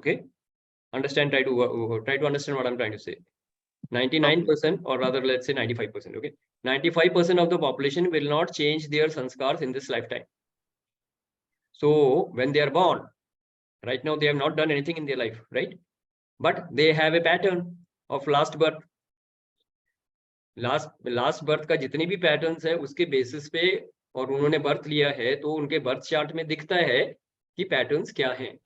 Okay, understand, try to understand what I'm trying to say. 99%, or rather let's say 95%. Okay, 95% of the population will not change their sanskars in this lifetime. So when they are born, right now they have not done anything in their life, right? But they have a pattern of last birth. Last birth का जितने भी patterns है उसके basis पे, और उन्होंने birth लिया है तो उनके बर्थ चार्ट में दिखता है कि पैटर्न्स क्या हैं.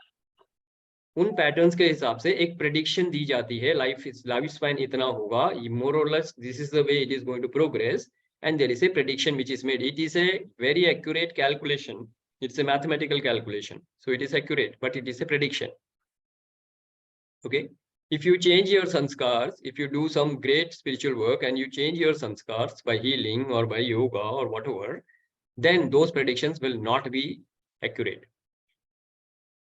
उन पैटर्न्स के हिसाब से एक प्रेडिक्शन दी जाती है, लाइफ स्पैन इतना होगा, मोर और less this is the way it is going to progress, and there is a prediction which is made. It is a very accurate calculation, it's a mathematical calculation, so it is accurate but it is a prediction. Okay, if you change your sanskars, if you do some great spiritual work and you change your sanskars by healing or by yoga or whatever, then those predictions will not be accurate.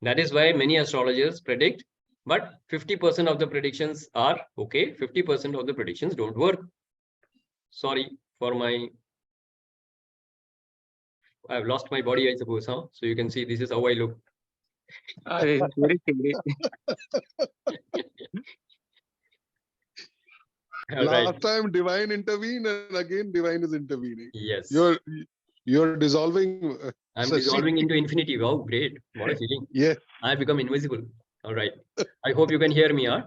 That is why many astrologers predict, but 50% of the predictions are okay, 50% of the predictions don't work. Sorry for my, I've lost my body, I suppose, huh? So you can see this is how I look. It's very silly. Last time divine intervened and again divine is intervening. Yes. You're dissolving. I'm dissolving into infinity. Wow, great. What a feeling. Yes. I become invisible. All right. I hope you can hear me, huh?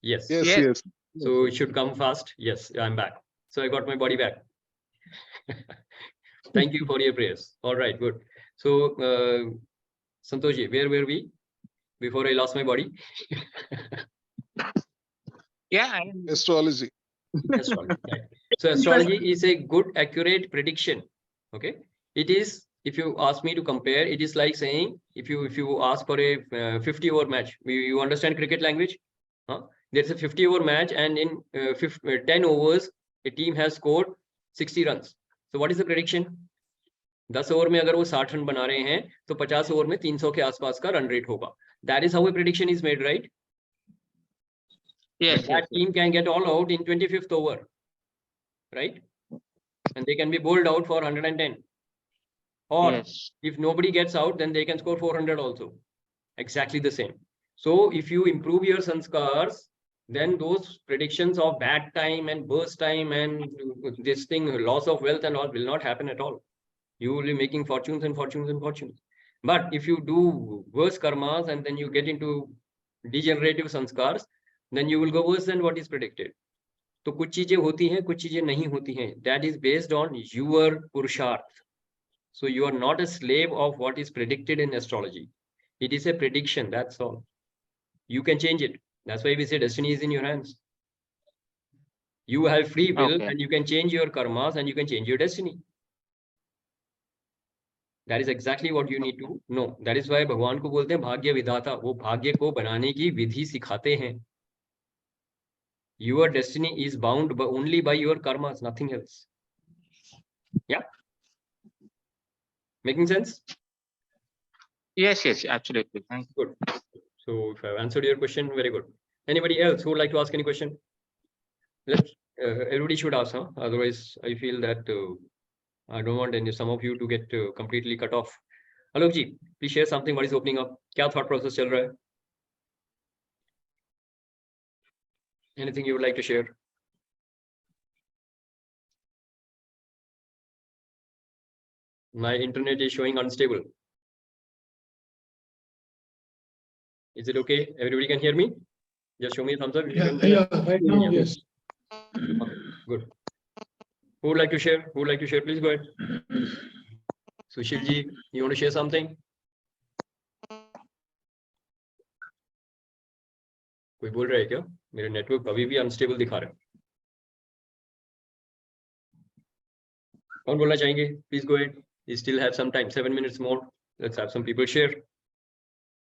Yes. Yes, Yes. yes. So it should come fast. Yes, I'm back. So I got my body back. Thank you for your prayers. All right, good. So, Santoshi, where were we before I lost my body? Yeah. Astrology. Astrology, right. So astrology is a good, accurate prediction. Okay, it is. If you ask me to compare, it is like saying if you ask for a 50-over match, you understand cricket language? Huh? There's a 50-over match, and in 10 overs, a team has scored 60 runs. So what is the prediction? 10 over में अगर वो 60 run बना रहे हैं तो 50 over में 300 के आसपास का रन रेट होगा. That is how a prediction is made, right? Yes. But that team can get all out in 25th over, right? And they can be bowled out for 110. Or Yes. if nobody gets out, then they can score 400 also. Exactly the same. So if you improve your sanskars, then those predictions of bad time and burst time and this thing, loss of wealth and all will not happen at all. You will be making fortunes and fortunes and fortunes. But if you do worse karmas and then you get into degenerative sanskars, then you will go worse than what is predicted. तो कुछ चीजें होती हैं, कुछ चीजें नहीं होती हैं. That is based on your purusharth. So you are not a slave of what is predicted in astrology. It is a prediction, that's all. You can change it. That's why we say destiny is in your hands. You have free will, Okay. and you can change your karmas and you can change your destiny. That is exactly what you need to know. That is why भगवान को बोलते हैं भाग्य विधाता. वो भाग्य को बनाने की विधि सिखाते हैं. Your destiny is bound only by your karmas, nothing else. Yeah. Making sense? Yes. Yes. Absolutely. Thank you. Good. So if I've answered your question, very good. Anybody else who would like to ask any question? Let's. Everybody should ask, huh? Otherwise, I feel that I don't want some of you to get completely cut off. Alok ji, please share something. What is opening up? क्या thought process चल रहा है? Anything you would like to share? My internet is showing unstable. Is it okay? Everybody can hear me? Just show me a thumbs up. Yeah, right now, yes. Okay, good. Who would like to share? Who would like to share? Please go ahead. Sushil ji, you want to share something? कोई बोल रहा है क्या? मेरा network अभी भी unstable दिखा रहा है. कौन बोलना चाहेंगे? Please go ahead. You still have some time. 7 minutes more. Let's have some people share.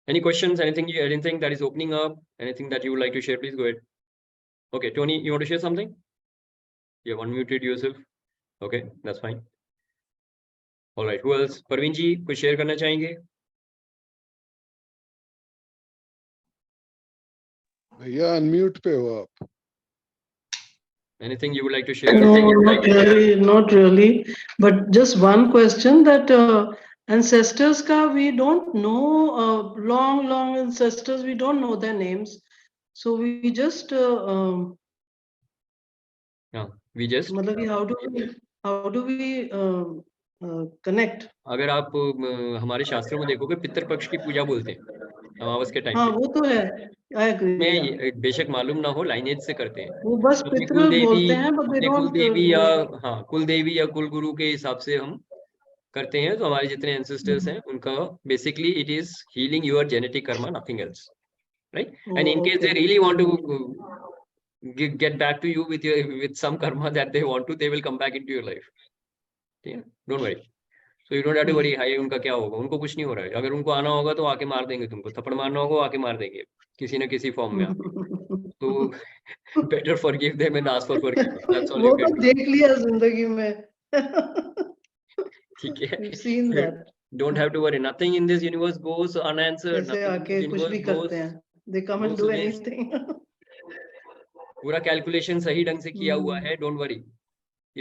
Any questions? Anything that is opening up? Anything that you would like to share? Please go ahead. Okay, Tony, you want to share something? You have unmuted yourself. Okay, that's fine. All right. Who else? Parveen ji, कुछ share करना चाहेंगे? भैया unmute पे हो आप. Anything you would like to share? No, not really. But just one question that ancestors ka we don't know, long ancestors, we don't know their names. So we just We just. मतलब कि how do we connect? अगर आप हमारे शास्त्रों में देखोगे पितृ पक्ष की पूजा बोलते हैं अमावस के टाइम हाँ पे. वो तो है. I agree. में बेशक मालूम ना हो लाइनेज से करते हैं. वो बस अपनी पितृ बोलते हैं, but they अपने don't. कुलदेवी या कुलदेवी या कुलगुरु के हिसाब से हम करते हैं. तो हमारे जितने एंसेस्टर्स हैं उनका basically it is healing your genetic karma, nothing else, right? And in case they really want to get back to you with some karma that they want to, they will come back into your life. Yeah, don't worry. So you don't have to worry. हाय उनका क्या होगा? उनको कुछ नहीं हो रहा है. अगर उनको आना होगा तो आके मार देंगे तुमको. थप्पड़ मारना होगा आके मार देंगे किसी न किसी फॉर्म में. तो better forgive them and ask for forgiveness. That's all वो you तो can do. देख लिया जिंदगी में. ठीक है. We've seen that. Don't have to worry. Nothing in this universe goes unanswered. ऐसे Nothing in आके this कुछ भी universe करते goes. हैं. They come and goes do waste. anything. पूरा कैलकुलेशन सही ढंग से किया हुआ है. Don't worry.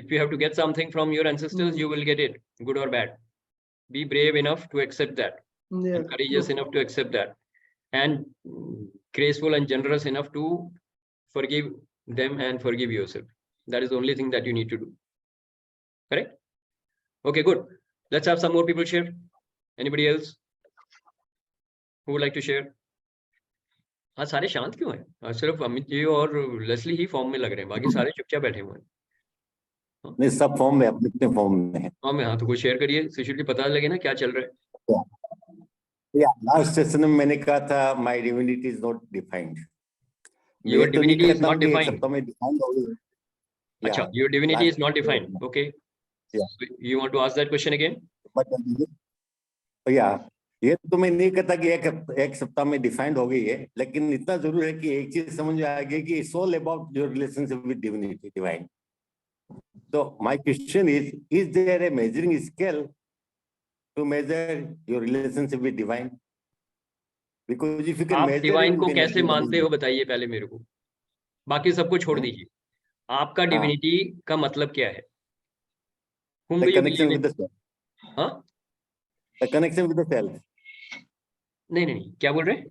If you have to get something from your ancestors, you will get it, good or bad. Be brave enough to accept that. Yeah. And courageous enough to accept that. And graceful and generous enough to forgive them and forgive yourself. That is the only thing that you need to do. Correct? Okay, good. Let's have some more people share. Anybody else? Who would like to share? हाँ, सारे शांत क्यों हैं? सिर्फ अमित जी और Leslie ही form में लग रहे हैं, बाकी सारे चुपचाप बैठे हुए हैं। नहीं, सब फॉर्म में, अपने अपने फॉर्म में है। हाँ, तो कुछ शेयर करिए, सुशील जी, पता लगे ना क्या चल रहा है। लास्ट सेशन में मैंने कहा था my divinity is not defined. Your divinity is not एक defined. सप्ताह में डिफाइन हो गई। अच्छा, your divinity is not defined. Yeah. Okay. Yeah. So you want to ask that question again? ये तो मैं नहीं कहता कि एक सप्ताह में डिफाइंड हो गई है, लेकिन इतना जरूर है कि एक चीज समझ में आ गई कि it's all about your relationship with divinity, divine. So my question is there a measuring scale to measure your relationship with divine? Because if you can आप measure डिवाइन it, को you can कैसे achieve मानते हो anything. बताइए पहले मेरे को, बाकी सबको छोड़ दीजिए। आपका डिविनिटी का मतलब क्या है? Whom The do you connection believe with in? the self. हाँ? The connection with the self. नहीं, क्या बोल रहे हैं?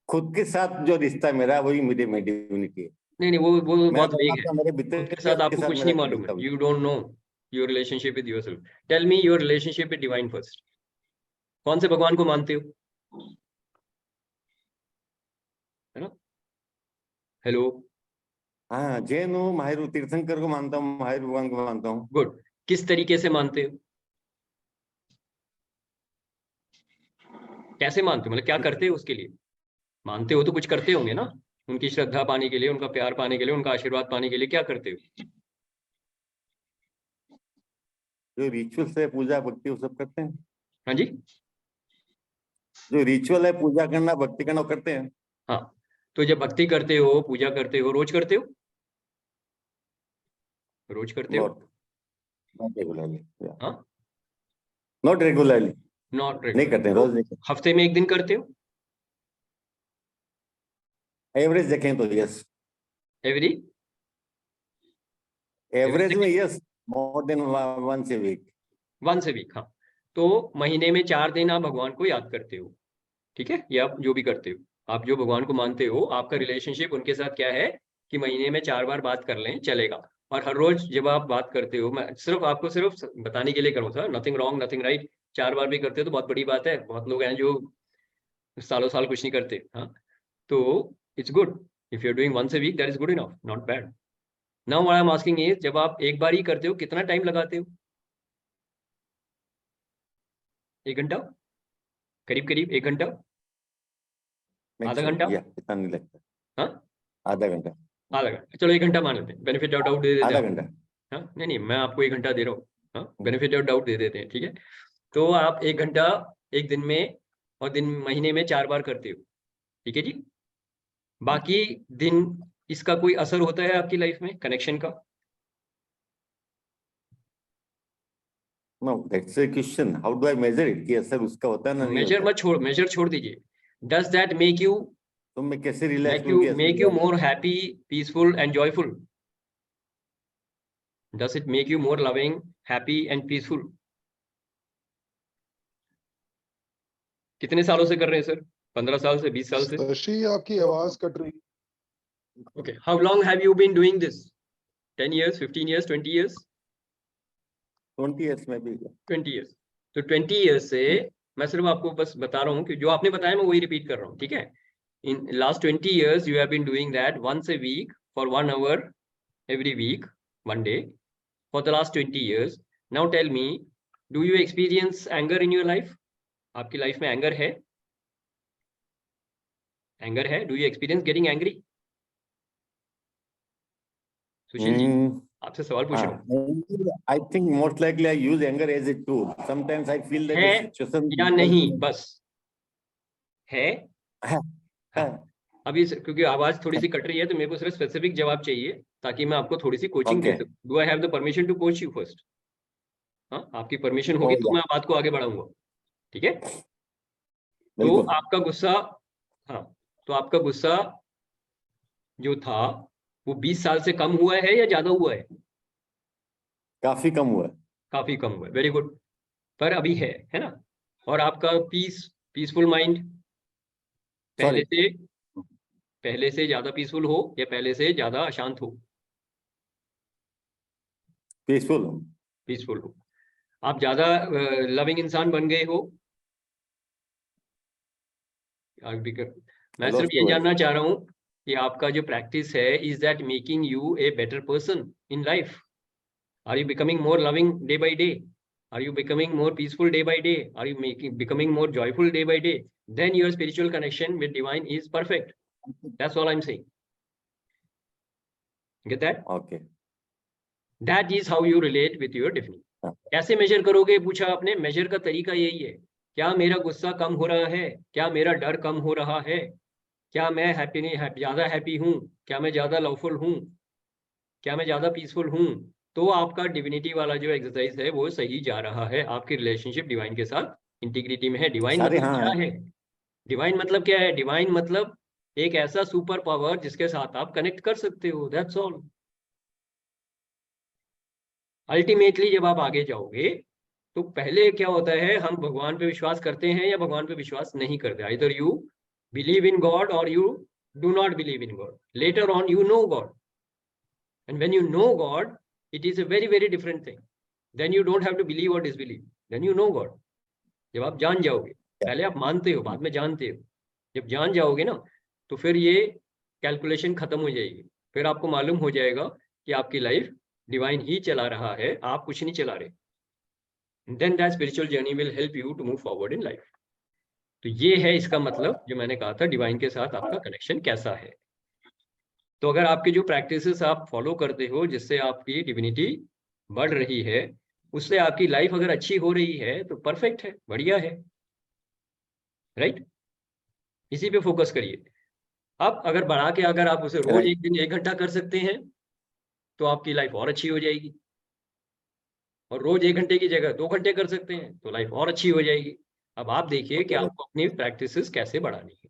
खुद के साथ जो रिश्ता मेरा, वही मेरी डिविनिटी है। नहीं, वो मैं बहुत वेग है। मेरे खुद के साथ आपको कुछ नहीं मालूम है। You don't know your relationship with yourself. Tell me your relationship with divine first. कौन से भगवान को मानते हो? है ना? हेलो। हाँ, जैन हूँ, महावीर तीर्थंकर को मानता हूँ, महावीर भगवान को मानता हूँ। गुड। किस तरीके से मानते हो? कैसे मानते हो, मतलब क्या करते हो उसके लिए? मानते हो तो कुछ करते होंगे ना, उनकी श्रद्धा पाने के लिए, उनका प्यार पाने के लिए, उनका आशीर्वाद पाने के लिए क्या करते हो? जो रिचुअल्स है, पूजा भक्ति, वो सब करते हैं। हाँ जी, जो रिचुअल है, पूजा करना, भक्ति करना, वो करते हैं। हाँ, तो जब भक्ति करते हो, पूजा करते हो, रोज करते हो? रोज करते हो? Not regularly. हाँ, नॉट रेगुलरली, नॉट नहीं रेगुलर। करते, रोज नहीं करते। हफ्ते में एक दिन करते हो? एवरेज देखें तो यस, एवरी एवरेज में yes, more than once a week. Once a week, हाँ। तो महीने में 4 दिन आप भगवान को याद करते हो, ठीक है? या आप जो भी करते हो, आप जो भगवान को मानते हो, आपका रिलेशनशिप उनके साथ क्या है कि महीने में 4 बार बात कर लें, चलेगा। और हर रोज जब आप बात करते हो, मैं सिर्फ आपको सिर्फ बताने के लिए करूँ था, नथिंग रॉन्ग, नथिंग राइट। 4 बार भी करते हो तो बहुत बड़ी बात है। बहुत लोग हैं जो सालों साल कुछ नहीं करते। हाँ, तो it's good if you are doing once a week, that is good enough, not bad. Now what I am asking is, जब आप एक बार ही करते हो, कितना टाइम लगाते हो? 1 घंटा, करीब करीब 1 घंटा, आधा घंटा? इतना नहीं लगता। हाँ, आधा घंटा, आधा घंटा, चलो 1 घंटा मान लेते हैं, बेनिफिट ऑफ डाउट दे देते आधा हैं। घंटा। हाँ, नहीं, मैं आपको 1 घंटा दे रहा हूँ। हाँ, बेनिफिट ऑफ डाउट दे देते हैं, ठीक है? तो आप 1 घंटा एक दिन में, और दिन महीने में 4 बार करते हो, ठीक है जी? बाकी दिन इसका कोई असर होता है आपकी लाइफ में, कनेक्शन का? No, that's a question. How do I measure it? कि असर उसका होता है ना, नहीं मेजर होता? मत छोड़, मेजर छोड़ दीजिए। डज दैट मेक यू तो मैं कैसे रियलाइज करूं कि असर make you हुआ है? more happy, peaceful and joyful? Does it make you more loving, happy and peaceful? कितने सालों से कर रहे हैं सर? 15 साल से, 20 साल से? शशि, आपकी आवाज कट रही। Okay, how long have you been doing this? 10 years, 15 years, 20 years? 20 years में भी। 20 years. तो 20 years से मैं सिर्फ आपको बस बता रहा हूँ कि जो आपने बताया मैं वही रिपीट कर रहा हूँ, ठीक है? In last 20 years you have been doing that once a week for 1 hour every week, 1 day, for the last 20 years. Now tell me, do you experience anger in your life? आपकी life में anger है? Anger है? Do you experience getting angry? Sushil ji, आपसे सवाल पूछ रहा हूँ। I think most likely I use anger as a tool. Sometimes I feel that है the situation या नहीं, बस है? है। हाँ। अभी क्योंकि आवाज थोड़ी सी कट रही है, तो मेरे को सिर्फ स्पेसिफिक जवाब चाहिए ताकि मैं आपको थोड़ी सी कोचिंग दे सकूं। Do I have the permission to coach you first? हाँ, आपकी परमिशन होगी तो मैं बात को आगे बढ़ाऊंगा, ठीक है? तो आपका गुस्सा, हाँ, तो आपका गुस्सा जो था वो 20 साल से कम हुआ है या ज्यादा हुआ है? काफी कम हुआ है। काफी कम हुआ है, वेरी गुड। पर अभी है ना? और आपका पीसफुल माइंड पहले से ज्यादा पीसफुल हो या पहले से ज्यादा अशांत हो? पीसफुल हो। आप ज्यादा लविंग इंसान बन गए हो? मैं सिर्फ ये जानना चाह रहा हूँ कि आपका जो प्रैक्टिस है, is that making you a better person in life? Are you becoming more loving day by day? Are you becoming more peaceful day by day? Are you becoming more joyful day by day? Then your spiritual connection with divine is perfect. That's all I'm saying. Get that? Okay. That is how you relate with your divinity. कैसे major करोगे पूछा आपने? Major का तरीका यही है, क्या मेरा गुस्सा कम हो रहा है, क्या मेरा डर कम हो रहा है, क्या मैं ज्यादा हैप्पी हूँ, क्या मैं ज्यादा लवफुल हूँ, क्या मैं ज्यादा पीसफुल हूँ, तो आपका डिविनिटी वाला जो एक्सरसाइज है वो सही जा रहा है, आपकी रिलेशनशिप डिवाइन के साथ इंटीग्रिटी में है। डिवाइन मतलब क्या है? डिवाइन मतलब क्या है? डिवाइन मतलब एक ऐसा सुपर पावर जिसके साथ आप कनेक्ट कर सकते हो, दैट्स ऑल। अल्टीमेटली जब आप आगे जाओगे तो पहले क्या होता है, हम भगवान पे विश्वास करते हैं या भगवान पे विश्वास नहीं करते। Either you believe in God और you do not believe in God. Later on you know God, and when you know God it is a very very different thing. Then you don't have to believe or disbelieve, then you know God. जब आप जान जाओगे, पहले आप मानते हो, बाद में जानते हो। जब जान जाओगे ना तो फिर ये कैलकुलेशन खत्म हो जाएगी, फिर आपको मालूम हो जाएगा कि आपकी लाइफ डिवाइन ही चला रहा है, आप कुछ नहीं चला रहे। Then that spiritual journey will help you to move forward in life. तो ये है इसका मतलब जो मैंने कहा था, डिवाइन के साथ आपका कनेक्शन कैसा है। तो अगर आपकी जो प्रैक्टिसेस आप फॉलो करते हो जिससे आपकी डिविनिटी बढ़ रही है, उससे आपकी लाइफ अगर अच्छी हो रही है तो परफेक्ट है, बढ़िया है, राइट? इसी पे फोकस करिए। अब अगर बढ़ा के अगर आप उसे रोज एक दिन 1 घंटा कर सकते हैं तो आपकी लाइफ और अच्छी हो जाएगी, और रोज 1 घंटे की जगह 2 घंटे कर सकते हैं तो लाइफ और अच्छी हो जाएगी। अब आप देखिए कि आपको अपनी प्रैक्टिसेस कैसे बढ़ानी है,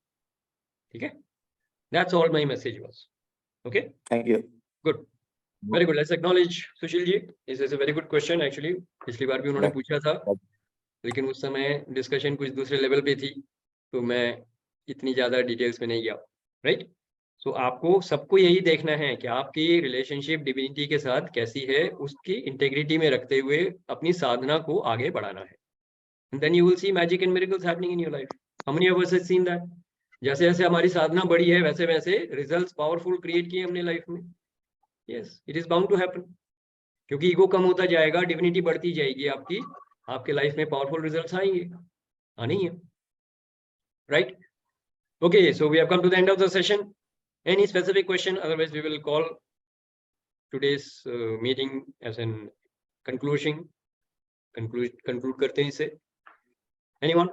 ठीक है? That's all my message was. Okay, thank you. Good, very good. Let's acknowledge Sushil ji. This is a very good question actually. पिछली बार भी उन्होंने पूछा था, लेकिन उस समय डिस्कशन कुछ दूसरे लेवल पे थी तो मैं इतनी ज्यादा डिटेल्स में नहीं गया, राइट? सो आपको सबको यही देखना है कि आपकी रिलेशनशिप डिविनिटी के साथ कैसी है, उसकी इंटेग्रिटी में रखते हुए अपनी साधना को आगे बढ़ाना है। And then you will see magic and miracles happening in your life. How many of us have seen that? जैसे जैसे हमारी साधना बढ़ी है वैसे वैसे रिजल्ट्स पावरफुल क्रिएट किए हमने लाइफ में। Yes, it is bound to happen, क्योंकि ईगो कम होता जाएगा, डिविनिटी बढ़ती जाएगी आपकी, आपके लाइफ में पावरफुल रिजल्ट्स आएंगे, आने ही है, right? Okay, so we have come to the end of the session. Any specific question? Otherwise we will call today's meeting as an conclusion. Conclude करते हैं इसे। Anyone?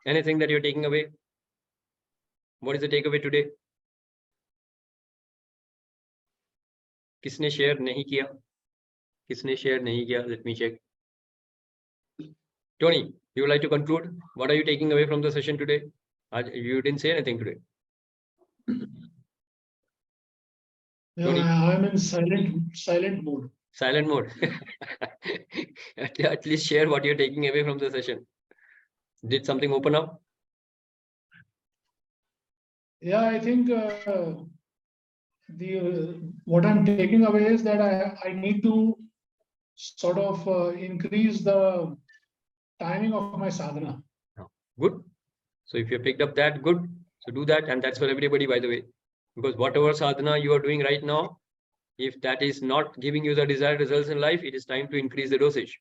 Anything that you're taking away? What is the takeaway today? किसने share नहीं किया? किसने share नहीं किया? Let me check. Tony, you would like to conclude? What are you taking away from the session today? You didn't say anything today. Yeah, I'm in silent mode. Silent mode. At least share what you're taking away from the session. Did something open up? Yeah, I think what I'm taking away is that I need to sort of increase the timing of my sadhana. Good. So if you picked up that, good. So do that, and that's for everybody, by the way, because whatever sadhana you are doing right now, if that is not giving you the desired results in life, it is time to increase the dosage.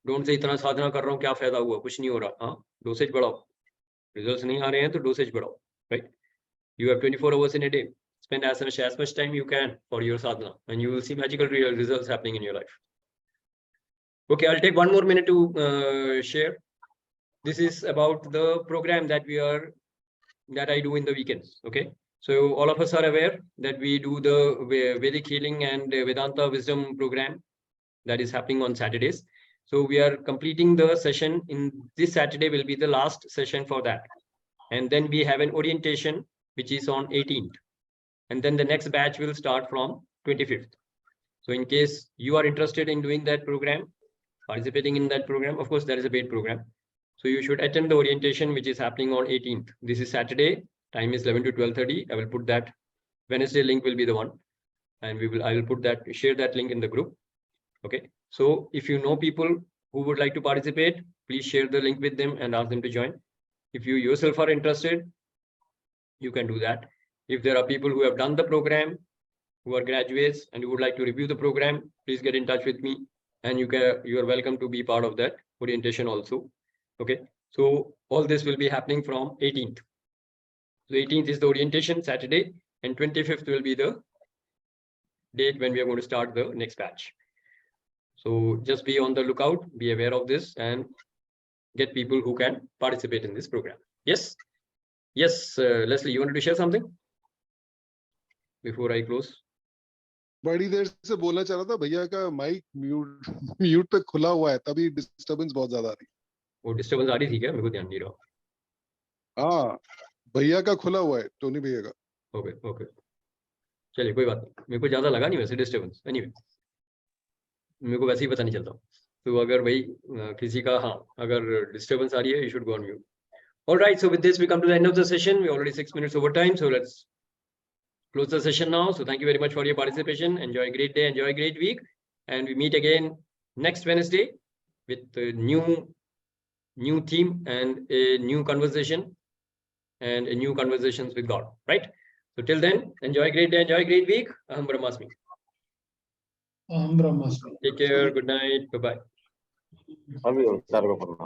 Don't say इतना साधना कर रहा हूँ क्या फायदा हुआ, कुछ नहीं हो रहा। हाँ, डोसेज बढ़ाओ, रिजल्ट्स नहीं आ रहे हैं तो डोसेज बढ़ाओ, right? You have 24 hours in a day. Spend as much time you can for your sadhana, and you will see magical real results happening in your life. Okay, I'll take 1 more minute to share. This is about the program that I do in the weekends. Okay, so all of us are aware that we do the Vedic healing and Vedanta wisdom program that is happening on Saturdays. So we are completing the session in this Saturday will be the last session for that. And then we have an orientation, which is on 18th. And then the next batch will start from 25th. So in case you are interested in doing that program, participating in that program, of course, there is a paid program. So you should attend the orientation, which is happening on 18th. This is Saturday, time is 11 to 12:30. I will put that Wednesday link will be the one. And I will put that, share that link in the group. Okay. So if you know people who would like to participate, please share the link with them and ask them to join. If you yourself are interested, you can do that. If there are people who have done the program, who are graduates and who would like to review the program, please get in touch with me, and you are welcome to be part of that orientation also. Okay, so all this will be happening from 18th. So 18th is the orientation, Saturday, and 25th will be the date when we are going to start the next batch. So just be on the lookout, be aware of this, and get people who can participate in this program. Yes, yes, Leslie, you wanted to share something before I close? बड़ी देर से बोलना चाह रहा था, भैया का mic mute पे खुला हुआ है, तभी डिस्टरबेंस बहुत ज्यादा आ रही। वो डिस्टरबेंस आ रही थी क्या? मेरे को ध्यान नहीं रहा। हाँ, भैया का खुला हुआ है, टोनी भैया का। ओके ओके, चलिए कोई बात नहीं, मेरे को ज्यादा लगा नहीं वैसे डिस्टरबेंस। एनीवे, मेरे को वैसे ही पता नहीं चलता। तो अगर भाई किसी का, हाँ, अगर डिस्टरबेंस आ रही है, you should go on mute. Alright, so with this we come to the end of the session. We already 6 minutes over time, so let's close the session now. So thank you very much for your participation. Enjoy a great day, enjoy a great week, and we meet again next Wednesday with a new theme and a new conversation and a new conversations with God, right? So till then, enjoy a great day, enjoy a great week. Aham Brahmasmi. Aham Brahmasmi. Take care, good night, bye-bye. अभी सर्व करना